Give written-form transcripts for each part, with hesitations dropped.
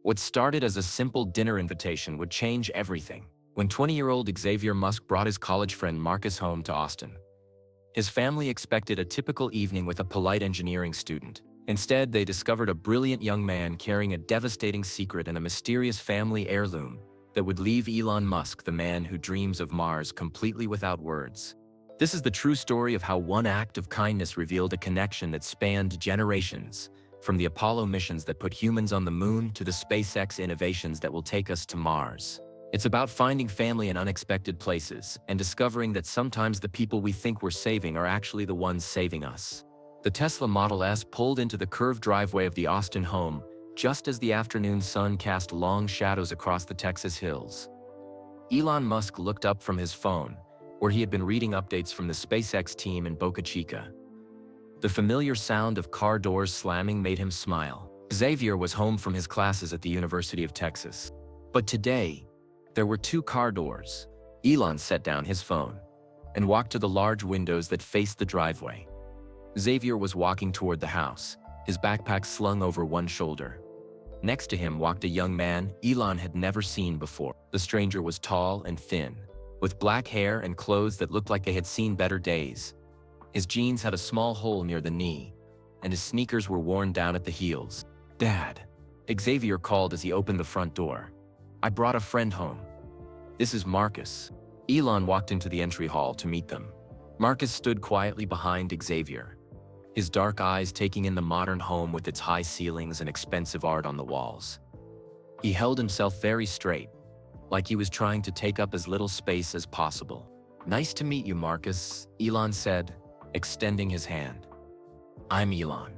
What started as a simple dinner invitation would change everything when 20-year-old Xavier Musk brought his college friend Marcus home to Austin. His family expected a typical evening with a polite engineering student. Instead, they discovered a brilliant young man carrying a devastating secret and a mysterious family heirloom that would leave Elon Musk, the man who dreams of Mars, completely without words. This is the true story of how one act of kindness revealed a connection that spanned generations, from the Apollo missions that put humans on the moon to the SpaceX innovations that will take us to Mars. It's about finding family in unexpected places and discovering that sometimes the people we think we're saving are actually the ones saving us. The Tesla Model S pulled into the curved driveway of the Austin home just as the afternoon sun cast long shadows across the Texas hills. Elon Musk looked up from his phone, where he had been reading updates from the SpaceX team in Boca Chica. The familiar sound of car doors slamming made him smile. Xavier was home from his classes at the University of Texas. But today, there were two car doors. Elon set down his phone and walked to the large windows that faced the driveway. Xavier was walking toward the house, his backpack slung over one shoulder. Next to him walked a young man Elon had never seen before. The stranger was tall and thin, with black hair and clothes that looked like they had seen better days. His jeans had a small hole near the knee, and his sneakers were worn down at the heels. "Dad," Xavier called as he opened the front door. "I brought a friend home. This is Marcus." Elon walked into the entry hall to meet them. Marcus stood quietly behind Xavier, his dark eyes taking in the modern home with its high ceilings and expensive art on the walls. He held himself very straight, like he was trying to take up as little space as possible. "Nice to meet you, Marcus," Elon said, extending his hand. "I'm Elon."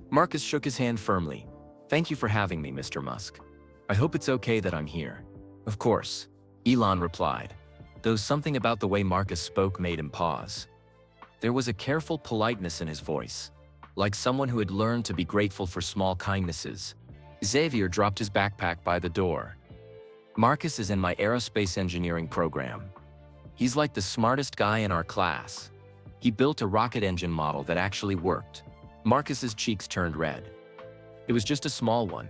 Marcus shook his hand firmly. "Thank you for having me, Mr. Musk. I hope it's okay that I'm here." "Of course," Elon replied, though something about the way Marcus spoke made him pause. There was a careful politeness in his voice, like someone who had learned to be grateful for small kindnesses. Xavier dropped his backpack by the door. "Marcus is in my aerospace engineering program. He's like the smartest guy in our class. He built a rocket engine model that actually worked." Marcus's cheeks turned red. "It was just a small one.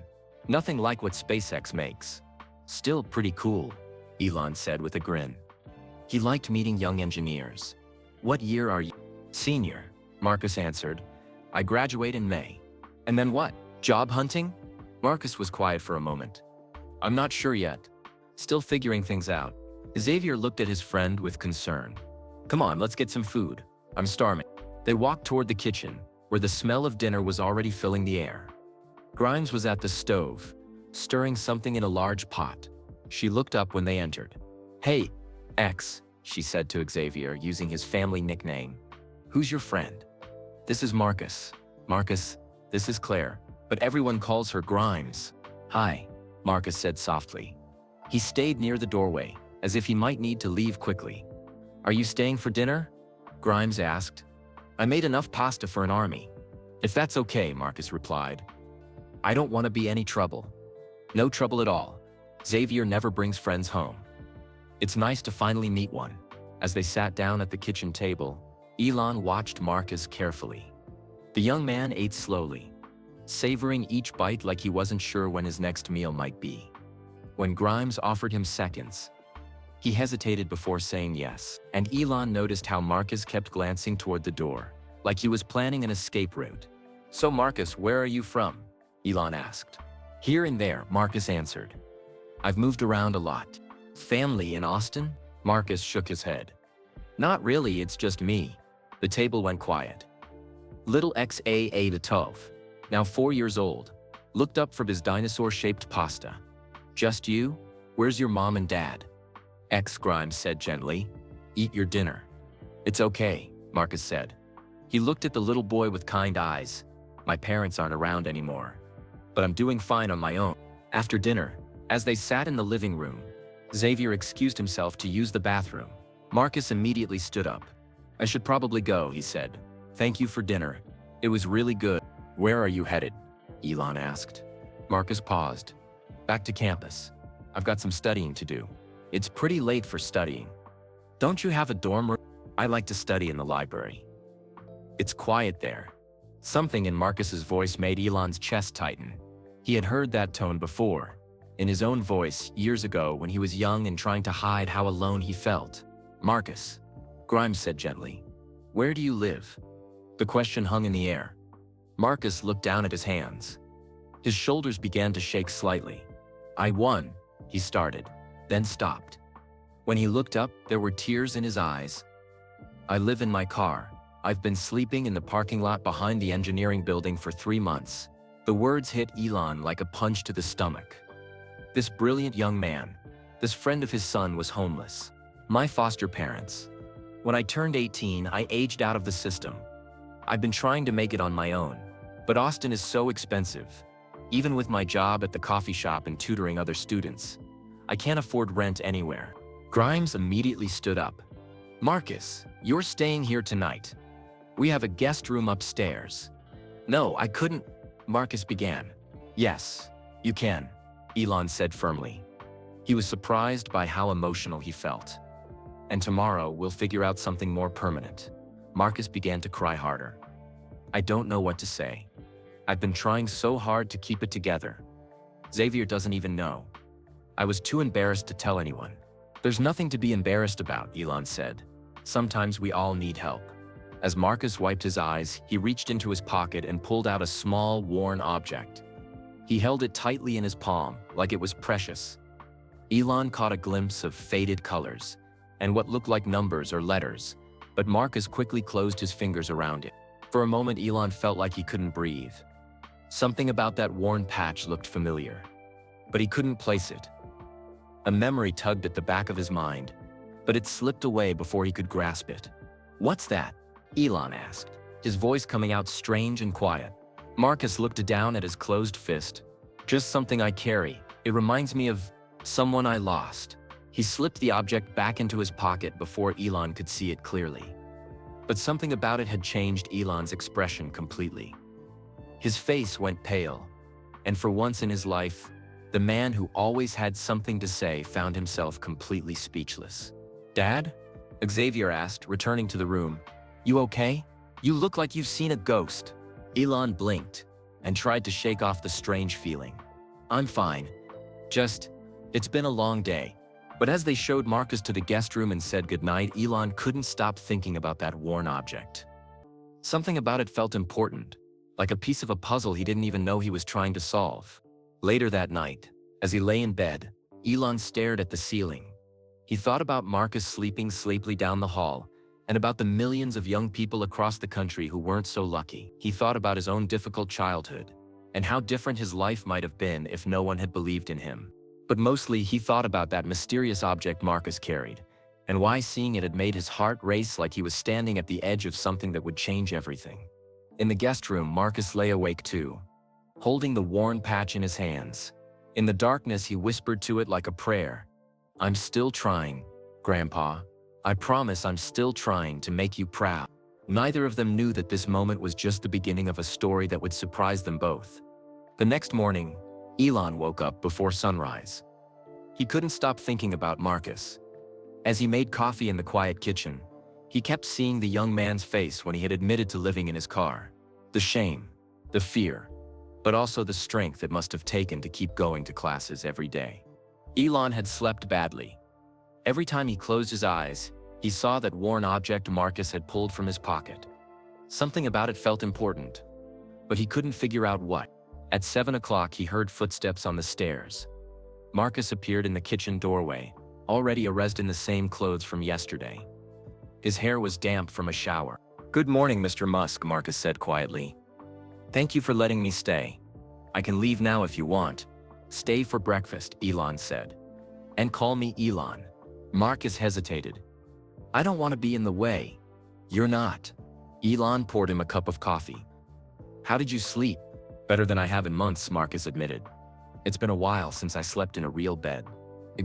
Nothing like what SpaceX makes. Still pretty cool," Elon said with a grin. He liked meeting young engineers. "What year are you?" "Senior," Marcus answered. "I graduate in May." "And then what? Job hunting?" Marcus was quiet for a moment. "I'm not sure yet. Still figuring things out." Xavier looked at his friend with concern. "Come on, let's get some food. I'm starving." They walked toward the kitchen, where the smell of dinner was already filling the air. Grimes was at the stove, stirring something in a large pot. She looked up when they entered. "Hey, X," she said to Xavier, using his family nickname. "Who's your friend?" "This is Marcus." "Marcus, this is Claire, but everyone calls her Grimes." "Hi," Marcus said softly. He stayed near the doorway, as if he might need to leave quickly. "Are you staying for dinner?" Grimes asked. "I made enough pasta for an army." "If that's okay," Marcus replied. "I don't want to be any trouble." "No trouble at all. Xavier never brings friends home." "It's nice to finally meet one." As they sat down at the kitchen table, Elon watched Marcus carefully. The young man ate slowly, savoring each bite like he wasn't sure when his next meal might be. When Grimes offered him seconds, he hesitated before saying yes, and Elon noticed how Marcus kept glancing toward the door, like he was planning an escape route. "So Marcus, where are you from?" Elon asked. "Here and there," Marcus answered. "I've moved around a lot." "Family in Austin?" Marcus shook his head. "Not really, it's just me." The table went quiet. Little Xaa the Tov, now 4 years old, looked up from his dinosaur-shaped pasta. "Just you? Where's your mom and dad?" X, Grimes said gently. "Eat your dinner." "It's okay," Marcus said. He looked at the little boy with kind eyes. "My parents aren't around anymore, but I'm doing fine on my own." After dinner, as they sat in the living room, Xavier excused himself to use the bathroom. Marcus immediately stood up. "I should probably go," he said. "Thank you for dinner. It was really good." "Where are you headed?" Elon asked. Marcus paused. "Back to campus. I've got some studying to do." "It's pretty late for studying. Don't you have a dorm room?" "I like to study in the library. It's quiet there." Something in Marcus's voice made Elon's chest tighten. He had heard that tone before, in his own voice, years ago when he was young and trying to hide how alone he felt. "Marcus," Grimes said gently, "where do you live?" The question hung in the air. Marcus looked down at his hands. His shoulders began to shake slightly. "I won," he started, then stopped. When he looked up, there were tears in his eyes. "I live in my car. I've been sleeping in the parking lot behind the engineering building for 3 months." The words hit Elon like a punch to the stomach. This brilliant young man, this friend of his son, was homeless. "My foster parents. When I turned 18, I aged out of the system. I've been trying to make it on my own, but Austin is so expensive. Even with my job at the coffee shop and tutoring other students, I can't afford rent anywhere." Grimes immediately stood up. "Marcus, you're staying here tonight. We have a guest room upstairs." "No, I couldn't," Marcus began. "Yes, you can," Elon said firmly. He was surprised by how emotional he felt. "And tomorrow we'll figure out something more permanent." Marcus began to cry harder. "I don't know what to say. I've been trying so hard to keep it together. Xavier doesn't even know. I was too embarrassed to tell anyone." "There's nothing to be embarrassed about," Elon said. "Sometimes we all need help." As Marcus wiped his eyes, he reached into his pocket and pulled out a small, worn object. He held it tightly in his palm, like it was precious. Elon caught a glimpse of faded colors and what looked like numbers or letters, but Marcus quickly closed his fingers around it. For a moment, Elon felt like he couldn't breathe. Something about that worn patch looked familiar, but he couldn't place it. A memory tugged at the back of his mind, but it slipped away before he could grasp it. "What's that?" Elon asked, his voice coming out strange and quiet. Marcus looked down at his closed fist. "Just something I carry. It reminds me of someone I lost." He slipped the object back into his pocket before Elon could see it clearly. But something about it had changed Elon's expression completely. His face went pale, and for once in his life, the man who always had something to say found himself completely speechless. "Dad?" Xavier asked, returning to the room. "You okay? You look like you've seen a ghost." Elon blinked and tried to shake off the strange feeling. "I'm fine. It's been a long day." But as they showed Marcus to the guest room and said goodnight, Elon couldn't stop thinking about that worn object. Something about it felt important, like a piece of a puzzle he didn't even know he was trying to solve. Later that night, as he lay in bed, Elon stared at the ceiling. He thought about Marcus sleeping sleepily down the hall, and about the millions of young people across the country who weren't so lucky. He thought about his own difficult childhood, and how different his life might have been if no one had believed in him. But mostly, he thought about that mysterious object Marcus carried, and why seeing it had made his heart race like he was standing at the edge of something that would change everything. In the guest room, Marcus lay awake too, holding the worn patch in his hands. In the darkness, he whispered to it like a prayer. "I'm still trying, Grandpa. I promise I'm still trying to make you proud." Neither of them knew that this moment was just the beginning of a story that would surprise them both. The next morning, Elon woke up before sunrise. He couldn't stop thinking about Marcus. As he made coffee in the quiet kitchen, he kept seeing the young man's face when he had admitted to living in his car. The shame, the fear, but also the strength it must have taken to keep going to classes every day. Elon had slept badly. Every time he closed his eyes, he saw that worn object Marcus had pulled from his pocket. Something about it felt important, but he couldn't figure out what. At 7 o'clock, he heard footsteps on the stairs. Marcus appeared in the kitchen doorway, already arrayed in the same clothes from yesterday. His hair was damp from a shower. "Good morning, Mr. Musk," Marcus said quietly. "Thank you for letting me stay. I can leave now if you want." "Stay for breakfast," Elon said. "And call me Elon." Marcus hesitated. "I don't want to be in the way." "You're not." Elon poured him a cup of coffee. "How did you sleep?" "Better than I have in months," Marcus admitted. "It's been a while since I slept in a real bed."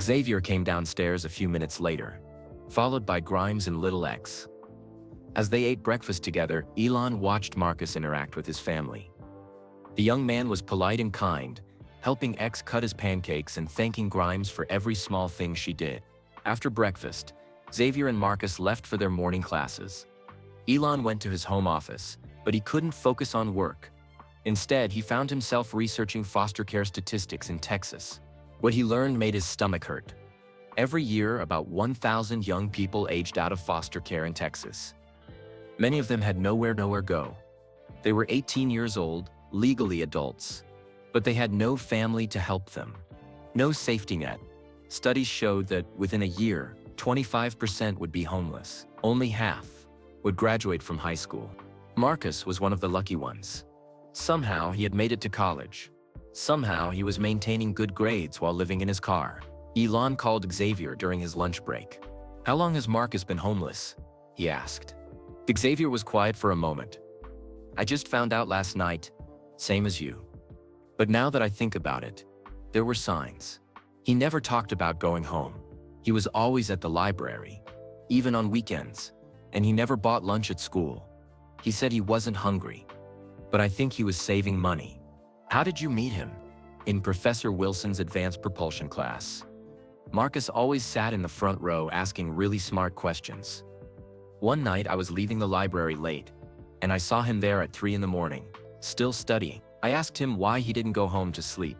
Xavier came downstairs a few minutes later, followed by Grimes and Little X. As they ate breakfast together, Elon watched Marcus interact with his family. The young man was polite and kind, helping X cut his pancakes and thanking Grimes for every small thing she did. After breakfast, Xavier and Marcus left for their morning classes. Elon went to his home office, but he couldn't focus on work. Instead, he found himself researching foster care statistics in Texas. What he learned made his stomach hurt. Every year, about 1,000 young people aged out of foster care in Texas. Many of them had nowhere go. They were 18 years old, legally adults, but they had no family to help them. No safety net. Studies showed that within a year, 25% would be homeless. Only half would graduate from high school. Marcus was one of the lucky ones. Somehow he had made it to college. Somehow he was maintaining good grades while living in his car. Elon called Xavier during his lunch break. "How long has Marcus been homeless?" he asked. Xavier was quiet for a moment. "I just found out last night, same as you. But now that I think about it, there were signs." He never talked about going home. He was always at the library, even on weekends, and he never bought lunch at school. He said he wasn't hungry, but I think he was saving money. "How did you meet him?" "In Professor Wilson's advanced propulsion class. Marcus always sat in the front row asking really smart questions. One night I was leaving the library late, and I saw him there at 3 in the morning, still studying. I asked him why he didn't go home to sleep,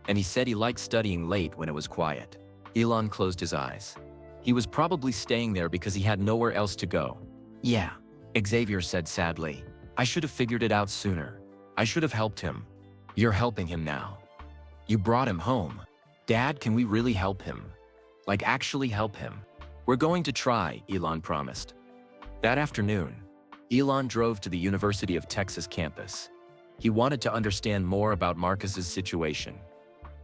and he said he liked studying late when it was quiet." Elon closed his eyes. He was probably staying there because he had nowhere else to go. "Yeah," Xavier said sadly. "I should have figured it out sooner. I should have helped him." "You're helping him now. You brought him home." "Dad, can we really help him? Like actually help him?" "We're going to try," Elon promised. That afternoon, Elon drove to the University of Texas campus. He wanted to understand more about Marcus's situation.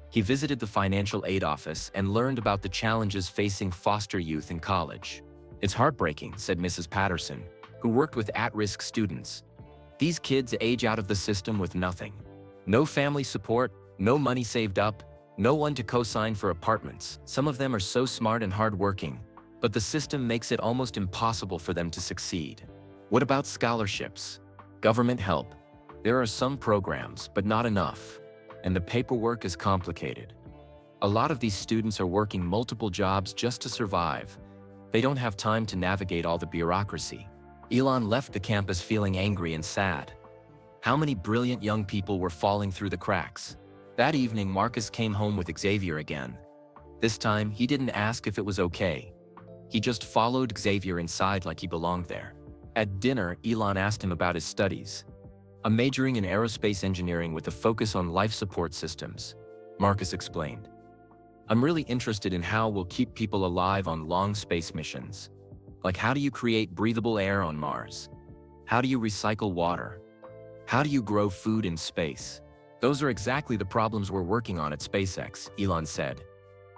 He visited the financial aid office and learned about the challenges facing foster youth in college. "It's heartbreaking," said Mrs. Patterson, who worked with at-risk students. "These kids age out of the system with nothing. No family support, no money saved up, no one to co-sign for apartments. Some of them are so smart and hardworking, but the system makes it almost impossible for them to succeed." "What about scholarships? Government help?" "There are some programs, but not enough, and the paperwork is complicated. A lot of these students are working multiple jobs just to survive. They don't have time to navigate all the bureaucracy." Elon left the campus feeling angry and sad. How many brilliant young people were falling through the cracks? That evening, Marcus came home with Xavier again. This time, he didn't ask if it was okay. He just followed Xavier inside like he belonged there. At dinner, Elon asked him about his studies. "I'm majoring in aerospace engineering with a focus on life support systems," Marcus explained. "I'm really interested in how we'll keep people alive on long space missions. Like, how do you create breathable air on Mars? How do you recycle water? How do you grow food in space? Those are exactly the problems we're working on at SpaceX," Elon said,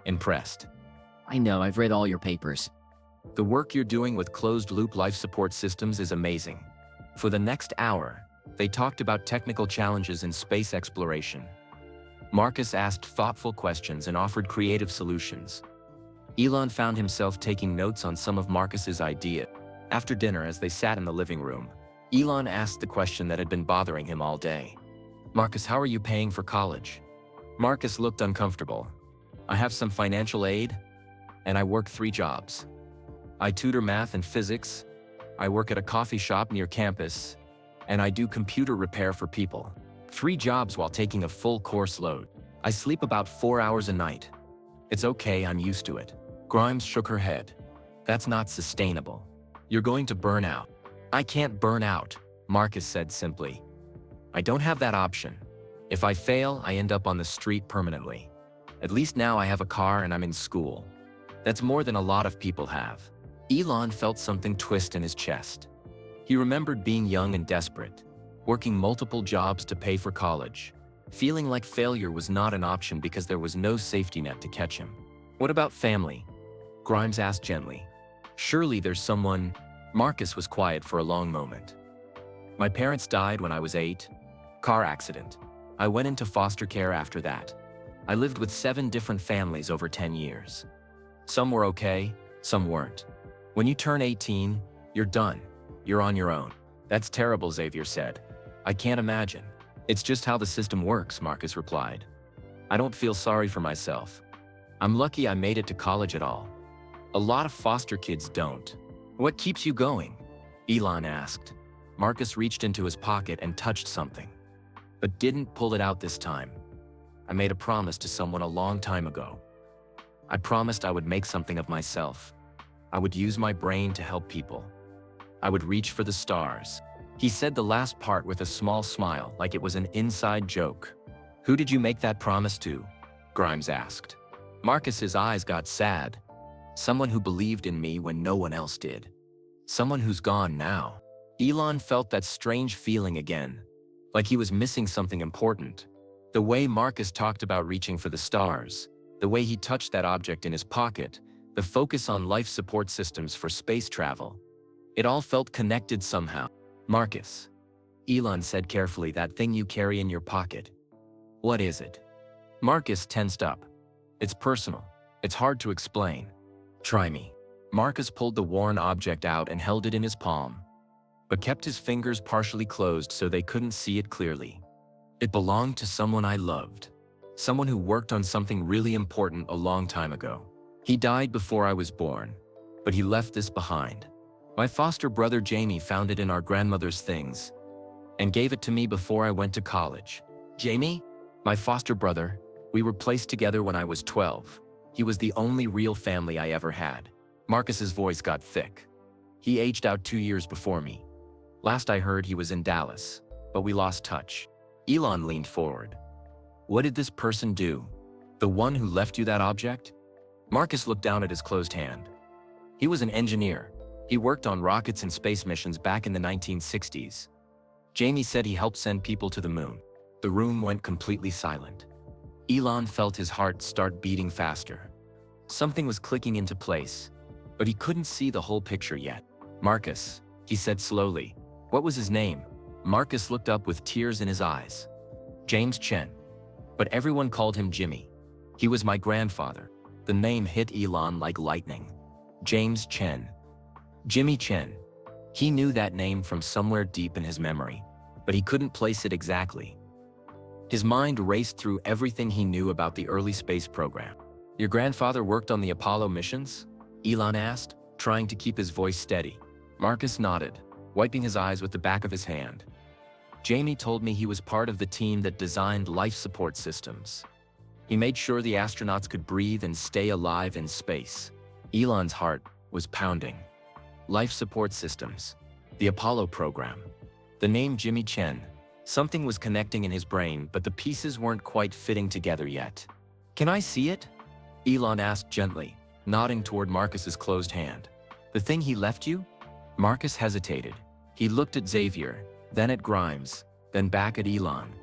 impressed. "I know, I've read all your papers." "The work you're doing with closed-loop life support systems is amazing." For the next hour, they talked about technical challenges in space exploration. Marcus asked thoughtful questions and offered creative solutions. Elon found himself taking notes on some of Marcus's ideas. After dinner, as they sat in the living room, Elon asked the question that had been bothering him all day. "Marcus, how are you paying for college?" Marcus looked uncomfortable. "I have some financial aid, and I work 3 jobs. I tutor math and physics, I work at a coffee shop near campus, and I do computer repair for people. 3 jobs while taking a full course load. I sleep about 4 hours a night. It's okay, I'm used to it." Grimes shook her head. "That's not sustainable. You're going to burn out." "I can't burn out," Marcus said simply. "I don't have that option. If I fail, I end up on the street permanently. At least now I have a car and I'm in school. That's more than a lot of people have." Elon felt something twist in his chest. He remembered being young and desperate, working multiple jobs to pay for college, feeling like failure was not an option because there was no safety net to catch him. "What about family?" Grimes asked gently. "Surely there's someone—" Marcus was quiet for a long moment. "My parents died when I was 8. Car accident. I went into foster care after that. I lived with 7 different families over 10 years. Some were okay, some weren't. When you turn 18, you're done. You're on your own." "That's terrible," Xavier said. "I can't imagine." "It's just how the system works," Marcus replied. "I don't feel sorry for myself. I'm lucky I made it to college at all. A lot of foster kids don't." "What keeps you going?" Elon asked. Marcus reached into his pocket and touched something, but didn't pull it out this time. I made a promise to someone a long time ago. I promised I would make something of myself. I would use my brain to help people. I would reach for the stars." He said the last part with a small smile, like it was an inside joke. "Who did you make that promise to?" Grimes asked. Marcus's eyes got sad. "Someone who believed in me when no one else did. Someone who's gone now." Elon felt that strange feeling again, like he was missing something important. The way Marcus talked about reaching for the stars, the way he touched that object in his pocket, the focus on life support systems for space travel. It all felt connected somehow. "Marcus," Elon said carefully, "that thing you carry in your pocket. What is it?" Marcus tensed up. "It's personal. It's hard to explain. Try me." Marcus pulled the worn object out and held it in his palm, but kept his fingers partially closed so they couldn't see it clearly. "It belonged to someone I loved. Someone who worked on something really important a long time ago. He died before I was born, but he left this behind. My foster brother Jamie found it in our grandmother's things and gave it to me before I went to college." "Jamie?" "My foster brother. We were placed together when I was 12. He was the only real family I ever had." Marcus's voice got thick. "He aged out 2 years before me. Last I heard he was in Dallas, but we lost touch." Elon leaned forward. "What did this person do? The one who left you that object?" Marcus looked down at his closed hand. "He was an engineer. He worked on rockets and space missions back in the 1960s. Jamie said he helped send people to the moon." The room went completely silent. Elon felt his heart start beating faster. Something was clicking into place, but he couldn't see the whole picture yet. "Marcus," he said slowly. "What was his name?" Marcus looked up with tears in his eyes. "James Chen. But everyone called him Jimmy. He was my grandfather." The name hit Elon like lightning. James Chen. Jimmy Chen. He knew that name from somewhere deep in his memory, but he couldn't place it exactly. His mind raced through everything he knew about the early space program. "Your grandfather worked on the Apollo missions?" Elon asked, trying to keep his voice steady. Marcus nodded, wiping his eyes with the back of his hand. "Jamie told me he was part of the team that designed life support systems. He made sure the astronauts could breathe and stay alive in space." Elon's heart was pounding. Life support systems. The Apollo program. The name Jimmy Chen. Something was connecting in his brain, but the pieces weren't quite fitting together yet. "Can I see it?" Elon asked gently, nodding toward Marcus's closed hand. "The thing he left you?" Marcus hesitated. He looked at Xavier, then at Grimes, then back at Elon.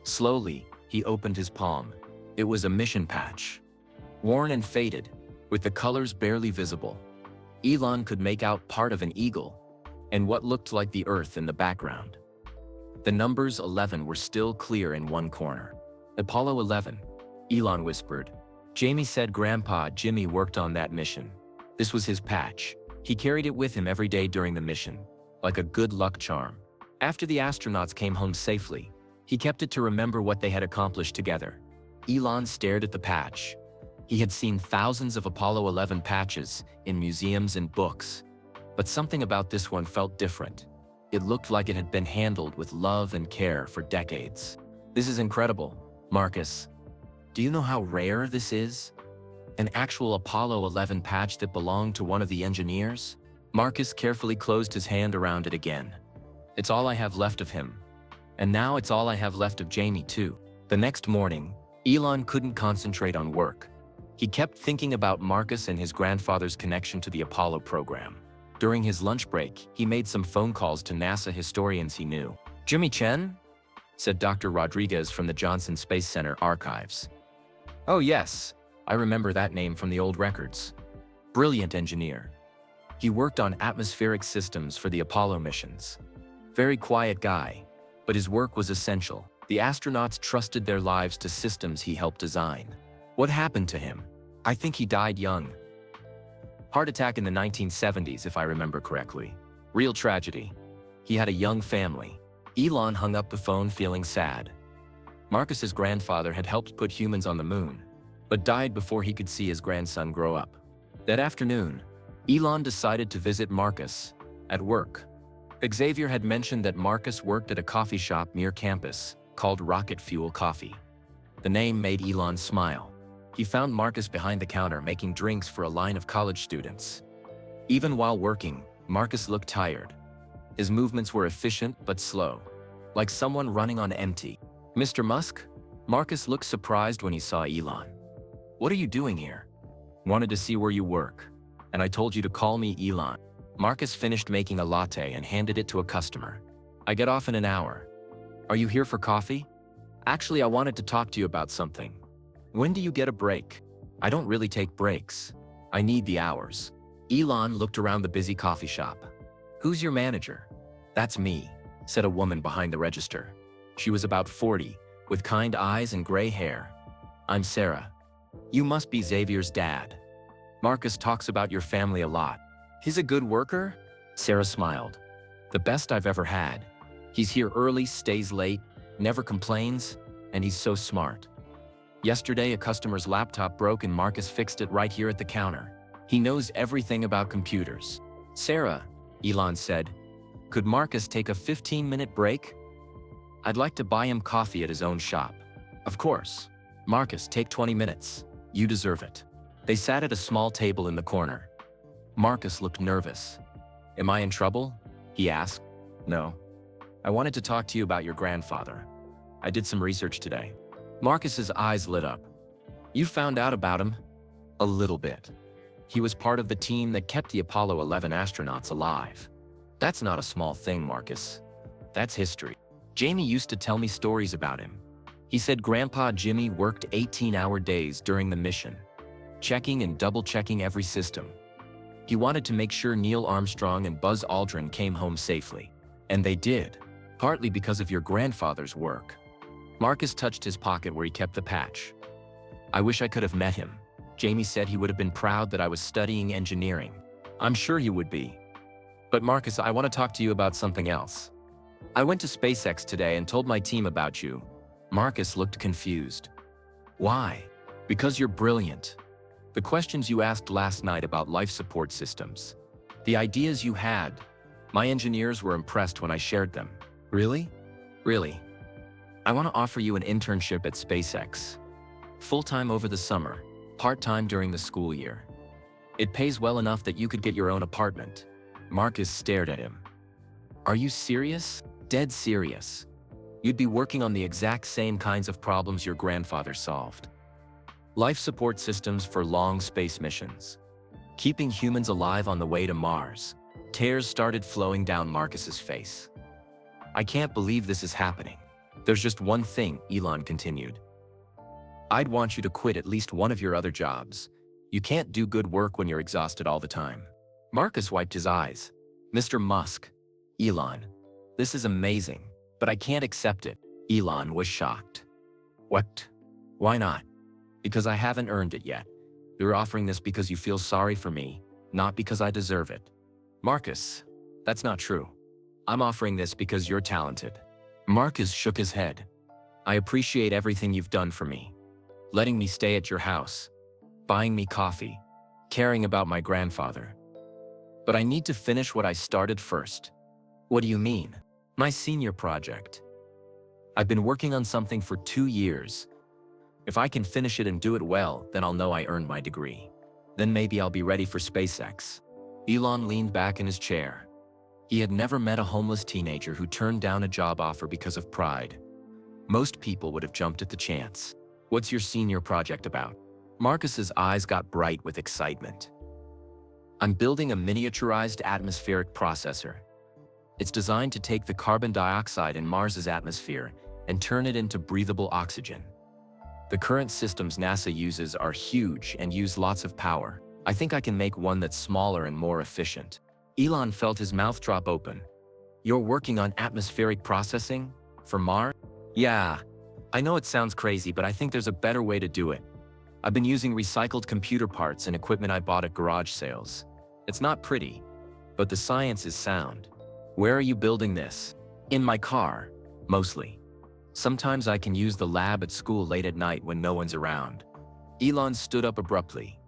Slowly, he opened his palm. It was a mission patch. Worn and faded, with the colors barely visible. Elon could make out part of an eagle, and what looked like the Earth in the background. The numbers 11 were still clear in one corner. "Apollo 11, Elon whispered. "Jamie said Grandpa Jimmy worked on that mission. This was his patch. He carried it with him every day during the mission, like a good luck charm. After the astronauts came home safely, he kept it to remember what they had accomplished together." Elon stared at the patch. He had seen thousands of Apollo 11 patches in museums and books, but something about this one felt different. It looked like it had been handled with love and care for decades. "This is incredible, Marcus. Do you know how rare this is? An actual Apollo 11 patch that belonged to one of the engineers?" Marcus carefully closed his hand around it again. "It's all I have left of him. And now it's all I have left of Jamie too." The next morning, Elon couldn't concentrate on work. He kept thinking about Marcus and his grandfather's connection to the Apollo program. During his lunch break, he made some phone calls to NASA historians he knew. "Jimmy Chen?" said Dr. Rodriguez from the Johnson Space Center archives. "Oh yes, I remember that name from the old records. Brilliant engineer. He worked on atmospheric systems for the Apollo missions. Very quiet guy, but his work was essential. The astronauts trusted their lives to systems he helped design." "What happened to him?" "I think he died young. Heart attack in the 1970s, if I remember correctly. Real tragedy. He had a young family." Elon hung up the phone feeling sad. Marcus's grandfather had helped put humans on the moon, but died before he could see his grandson grow up. That afternoon, Elon decided to visit Marcus at work. Xavier had mentioned that Marcus worked at a coffee shop near campus called Rocket Fuel Coffee. The name made Elon smile. He found Marcus behind the counter making drinks for a line of college students. Even while working, Marcus looked tired. His movements were efficient but slow, like someone running on empty. "Mr. Musk?" Marcus looked surprised when he saw Elon. "What are you doing here?" "Wanted to see where you work. And I told you to call me Elon." Marcus finished making a latte and handed it to a customer. "I get off in an hour. Are you here for coffee?" "Actually, I wanted to talk to you about something." "When do you get a break?" "I don't really take breaks. I need the hours." Elon looked around the busy coffee shop. "Who's your manager?" "That's me," said a woman behind the register. She was about 40, with kind eyes and gray hair. "I'm Sarah. You must be Xavier's dad. Marcus talks about your family a lot." "He's a good worker?" Sarah smiled. "The best I've ever had. He's here early, stays late, never complains, and he's so smart. Yesterday, a customer's laptop broke and Marcus fixed it right here at the counter. He knows everything about computers." "Sarah," Elon said, "could Marcus take a 15-minute break? I'd like to buy him coffee at his own shop." "Of course. Marcus, take 20 minutes. You deserve it." They sat at a small table in the corner. Marcus looked nervous. "Am I in trouble?" he asked. "No. I wanted to talk to you about your grandfather. I did some research today." Marcus's eyes lit up. "You found out about him?" "A little bit. He was part of the team that kept the Apollo 11 astronauts alive." "That's not a small thing, Marcus. That's history. Jamie used to tell me stories about him. He said Grandpa Jimmy worked 18-hour days during the mission, checking and double-checking every system. He wanted to make sure Neil Armstrong and Buzz Aldrin came home safely. And they did, partly because of your grandfather's work." Marcus touched his pocket where he kept the patch. "I wish I could have met him. Jamie said he would have been proud that I was studying engineering." "I'm sure he would be. But Marcus, I want to talk to you about something else. I went to SpaceX today and told my team about you." Marcus looked confused. "Why?" "Because you're brilliant. The questions you asked last night about life support systems. The ideas you had. My engineers were impressed when I shared them." "Really?" "Really. I want to offer you an internship at SpaceX. Full-time over the summer, part-time during the school year. It pays well enough that you could get your own apartment." Marcus stared at him. "Are you serious?" "Dead serious. You'd be working on the exact same kinds of problems your grandfather solved. Life support systems for long space missions. Keeping humans alive on the way to Mars." Tears started flowing down Marcus's face. "I can't believe this is happening." "There's just one thing," Elon continued. "I'd want you to quit at least one of your other jobs. You can't do good work when you're exhausted all the time." Marcus wiped his eyes. "Mr. Musk." "Elon, this is amazing, but I can't accept it." Elon was shocked. "What? Why not?" "Because I haven't earned it yet. You're offering this because you feel sorry for me, not because I deserve it." "Marcus, that's not true. I'm offering this because you're talented." Marcus shook his head. "I appreciate everything you've done for me. Letting me stay at your house, buying me coffee, caring about my grandfather. But I need to finish what I started first." "What do you mean?" "My senior project. I've been working on something for 2 years. If I can finish it and do it well, then I'll know I earned my degree. Then maybe I'll be ready for SpaceX." Elon leaned back in his chair. He had never met a homeless teenager who turned down a job offer because of pride. Most people would have jumped at the chance. "What's your senior project about?" Marcus's eyes got bright with excitement. "I'm building a miniaturized atmospheric processor. It's designed to take the carbon dioxide in Mars's atmosphere and turn it into breathable oxygen. The current systems NASA uses are huge and use lots of power. I think I can make one that's smaller and more efficient." Elon felt his mouth drop open. "You're working on atmospheric processing? For Mars?" "Yeah. I know it sounds crazy, but I think there's a better way to do it. I've been using recycled computer parts and equipment I bought at garage sales. It's not pretty, but the science is sound." "Where are you building this?" "In my car, mostly. Sometimes I can use the lab at school late at night when no one's around." Elon stood up abruptly.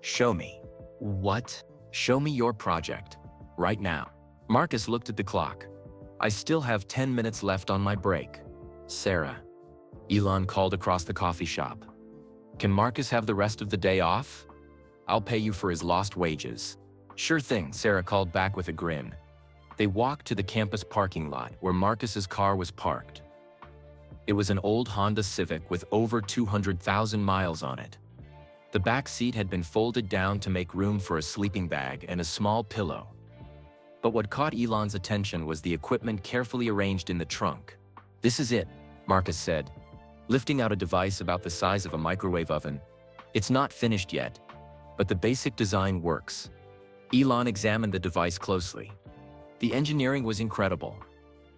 "Show me." "What?" "Show me your project. Right now." Marcus looked at the clock. "I still have 10 minutes left on my break." "Sarah, Elon called across the coffee shop. Can Marcus have the rest of the day off? I'll pay you for his lost wages. Sure thing, Sarah called back with a grin. They walked to the campus parking lot where Marcus's car was parked. It was an old Honda Civic with over 200,000 miles on it. The back seat had been folded down to make room for a sleeping bag and a small pillow. But what caught Elon's attention was the equipment carefully arranged in the trunk. This is it, Marcus said, lifting out a device about the size of a microwave oven. It's not finished yet, but the basic design works. Elon examined the device closely. The engineering was incredible.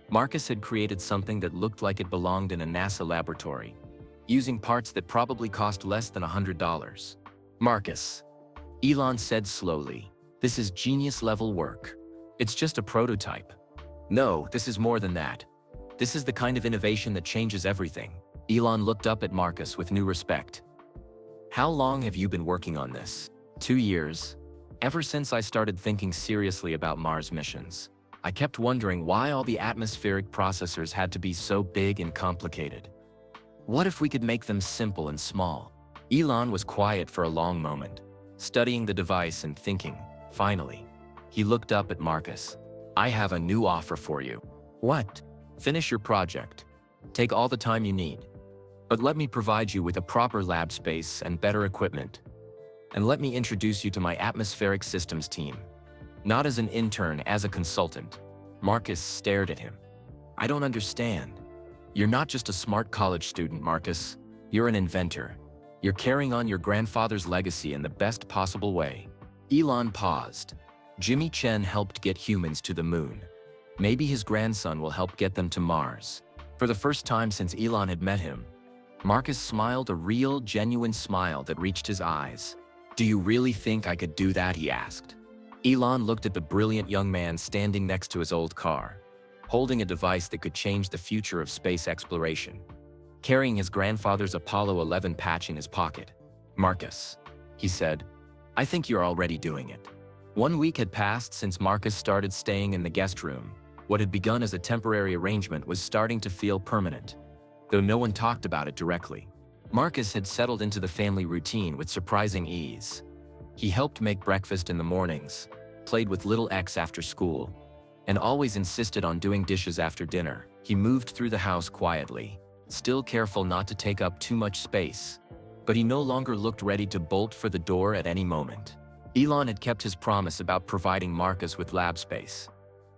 Marcus had created something that looked like it belonged in a NASA laboratory, using parts that probably cost less than $100. Marcus, Elon said slowly, this is genius-level work. It's just a prototype. No, this is more than that. This is the kind of innovation that changes everything. Elon looked up at Marcus with new respect. How long have you been working on this? 2 years. Ever since I started thinking seriously about Mars missions. I kept wondering why all the atmospheric processors had to be so big and complicated. What if we could make them simple and small? Elon was quiet for a long moment, studying the device and thinking. Finally, he looked up at Marcus. I have a new offer for you. What? Finish your project. Take all the time you need. But let me provide you with a proper lab space and better equipment. And let me introduce you to my atmospheric systems team. Not as an intern, as a consultant. Marcus stared at him. I don't understand. You're not just a smart college student, Marcus. You're an inventor. You're carrying on your grandfather's legacy in the best possible way. Elon paused. Jimmy Chen helped get humans to the moon. Maybe his grandson will help get them to Mars. For the first time since Elon had met him, Marcus smiled a real, genuine smile that reached his eyes. Do you really think I could do that? He asked. Elon looked at the brilliant young man standing next to his old car, holding a device that could change the future of space exploration, carrying his grandfather's Apollo 11 patch in his pocket. Marcus, he said, I think you're already doing it. 1 week had passed since Marcus started staying in the guest room. What had begun as a temporary arrangement was starting to feel permanent, though no one talked about it directly. Marcus had settled into the family routine with surprising ease. He helped make breakfast in the mornings, played with little X after school, and always insisted on doing dishes after dinner. He moved through the house quietly, still careful not to take up too much space, but he no longer looked ready to bolt for the door at any moment. Elon had kept his promise about providing Marcus with lab space.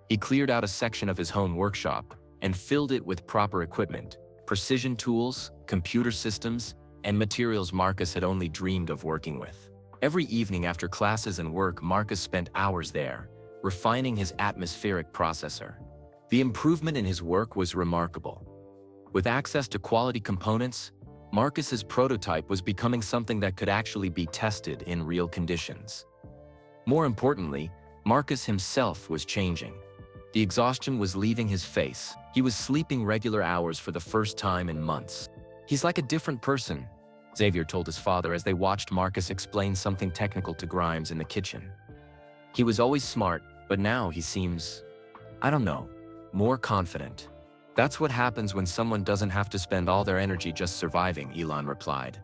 He cleared out a section of his home workshop and filled it with proper equipment, precision tools, computer systems, and materials Marcus had only dreamed of working with. Every evening after classes and work, Marcus spent hours there, refining his atmospheric processor. The improvement in his work was remarkable. With access to quality components, Marcus's prototype was becoming something that could actually be tested in real conditions. More importantly, Marcus himself was changing. The exhaustion was leaving his face. He was sleeping regular hours for the first time in months. He's like a different person, Xavier told his father as they watched Marcus explain something technical to Grimes in the kitchen. He was always smart, but now he seems, I don't know, more confident. That's what happens when someone doesn't have to spend all their energy just surviving, Elon replied.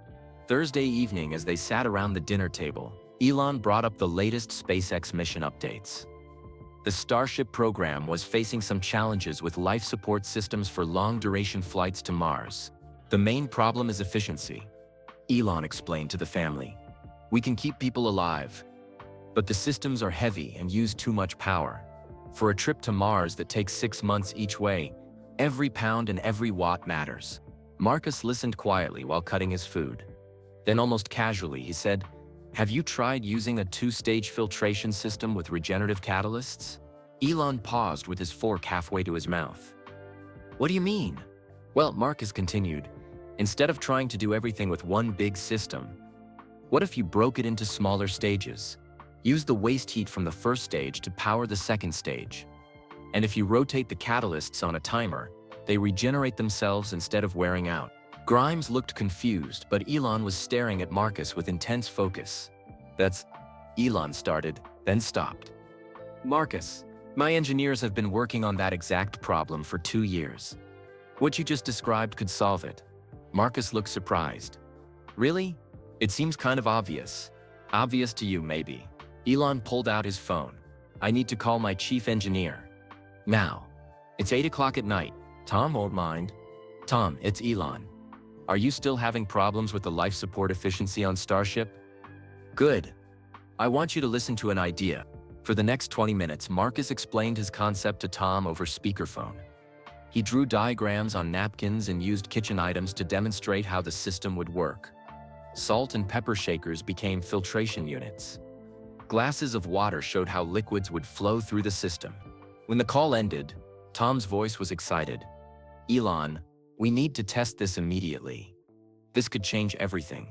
Thursday evening, as they sat around the dinner table, Elon brought up the latest SpaceX mission updates. The Starship program was facing some challenges with life support systems for long-duration flights to Mars. The main problem is efficiency, Elon explained to the family. We can keep people alive, but the systems are heavy and use too much power. For a trip to Mars that takes 6 months each way, every pound and every watt matters. Marcus listened quietly while cutting his food. Then almost casually he said, have you tried using a 2-stage filtration system with regenerative catalysts? Elon paused with his fork halfway to his mouth. What do you mean? Well, Marcus continued, instead of trying to do everything with one big system, what if you broke it into smaller stages? Use the waste heat from the first stage to power the second stage. And if you rotate the catalysts on a timer, they regenerate themselves instead of wearing out. Grimes looked confused, but Elon was staring at Marcus with intense focus. That's... Elon started, then stopped. Marcus, my engineers have been working on that exact problem for 2 years. What you just described could solve it. Marcus looked surprised. Really? It seems kind of obvious. Obvious to you, maybe. Elon pulled out his phone. I need to call my chief engineer. Now. It's 8 o'clock at night. Tom won't mind. Tom, it's Elon. Are you still having problems with the life support efficiency on Starship? Good. I want you to listen to an idea. For the next 20 minutes, Marcus explained his concept to Tom over speakerphone. He drew diagrams on napkins and used kitchen items to demonstrate how the system would work. Salt and pepper shakers became filtration units. Glasses of water showed how liquids would flow through the system. When the call ended, Tom's voice was excited. Elon, we need to test this immediately. This could change everything.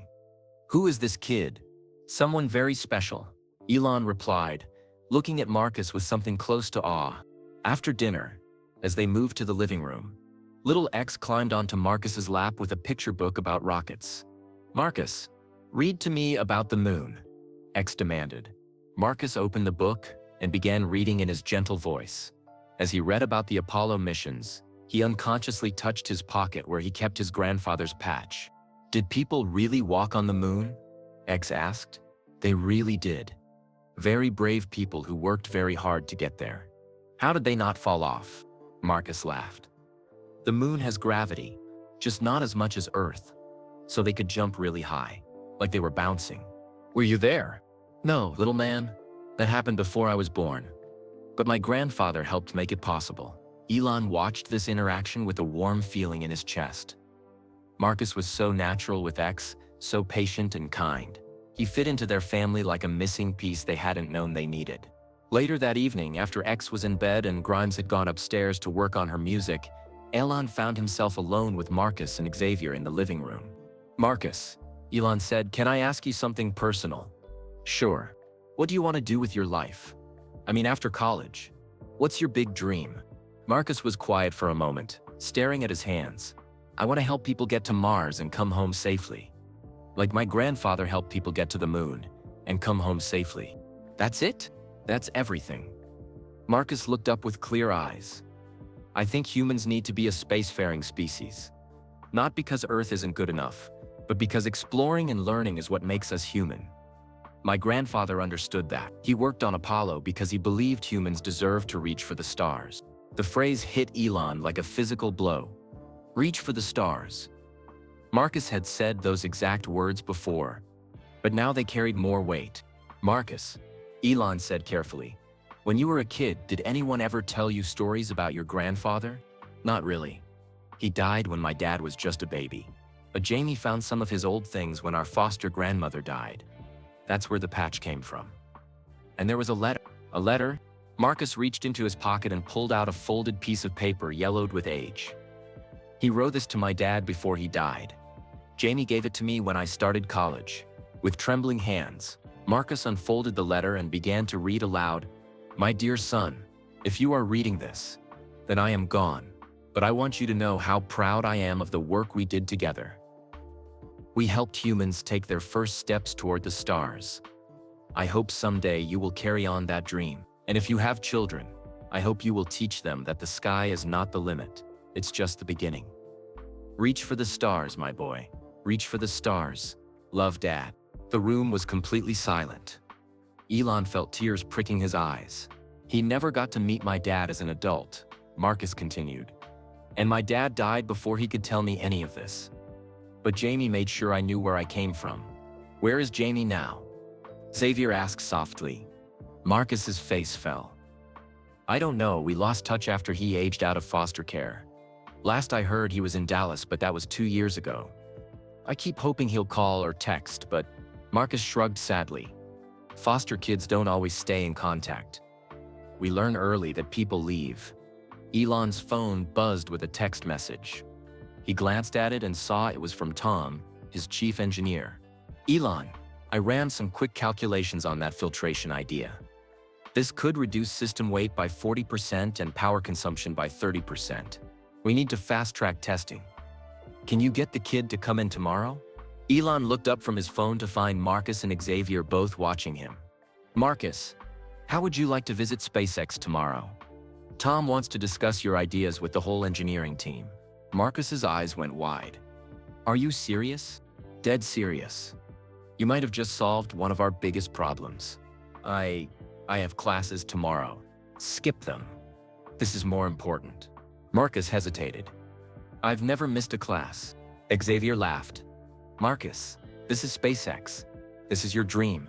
Who is this kid? Someone very special. Elon replied, looking at Marcus with something close to awe. After dinner, as they moved to the living room, little X climbed onto Marcus's lap with a picture book about rockets. Marcus, read to me about the moon, X demanded. Marcus opened the book and began reading in his gentle voice. As he read about the Apollo missions, he unconsciously touched his pocket where he kept his grandfather's patch. Did people really walk on the moon? X asked. They really did. Very brave people who worked very hard to get there. How did they not fall off? Marcus laughed. The moon has gravity, just not as much as Earth. So they could jump really high, like they were bouncing. Were you there? No, little man. That happened before I was born. But my grandfather helped make it possible. Elon watched this interaction with a warm feeling in his chest. Marcus was so natural with X, so patient and kind. He fit into their family like a missing piece they hadn't known they needed. Later that evening, after X was in bed and Grimes had gone upstairs to work on her music, Elon found himself alone with Marcus and Xavier in the living room. Marcus, Elon said, can I ask you something personal? Sure. What do you want to do with your life? I mean, after college. What's your big dream? Marcus was quiet for a moment, staring at his hands. I want to help people get to Mars and come home safely. Like my grandfather helped people get to the moon and come home safely. That's it? That's everything. Marcus looked up with clear eyes. I think humans need to be a spacefaring species. Not because Earth isn't good enough, but because exploring and learning is what makes us human. My grandfather understood that. He worked on Apollo because he believed humans deserved to reach for the stars. The phrase hit Elon like a physical blow. Reach for the stars. Marcus had said those exact words before, but now they carried more weight. Marcus, Elon said carefully, when you were a kid, did anyone ever tell you stories about your grandfather? Not really. He died when my dad was just a baby. But Jamie found some of his old things when our foster grandmother died. That's where the patch came from. And there was a letter. A letter? Marcus reached into his pocket and pulled out a folded piece of paper yellowed with age. He wrote this to my dad before he died. Jamie gave it to me when I started college. With trembling hands, Marcus unfolded the letter and began to read aloud. My dear son, if you are reading this, then I am gone. But I want you to know how proud I am of the work we did together. We helped humans take their first steps toward the stars. I hope someday you will carry on that dream. And if you have children, I hope you will teach them that the sky is not the limit. It's just the beginning. Reach for the stars, my boy. Reach for the stars. Love, Dad. The room was completely silent. Elon felt tears pricking his eyes. He never got to meet my dad as an adult, Marcus continued. And my dad died before he could tell me any of this. But Jamie made sure I knew where I came from. Where is Jamie now? Xavier asked softly. Marcus's face fell. I don't know, we lost touch after he aged out of foster care. Last I heard he was in Dallas, but that was 2 years ago. I keep hoping he'll call or text, but Marcus shrugged sadly. Foster kids don't always stay in contact. We learn early that people leave. Elon's phone buzzed with a text message. He glanced at it and saw it was from Tom, his chief engineer. Elon, I ran some quick calculations on that filtration idea. This could reduce system weight by 40% and power consumption by 30%. We need to fast-track testing. Can you get the kid to come in tomorrow? Elon looked up from his phone to find Marcus and Xavier both watching him. Marcus, how would you like to visit SpaceX tomorrow? Tom wants to discuss your ideas with the whole engineering team. Marcus's eyes went wide. Are you serious? Dead serious. You might have just solved one of our biggest problems. I have classes tomorrow. Skip them. This is more important. Marcus hesitated. I've never missed a class. Xavier laughed. Marcus, this is SpaceX. This is your dream.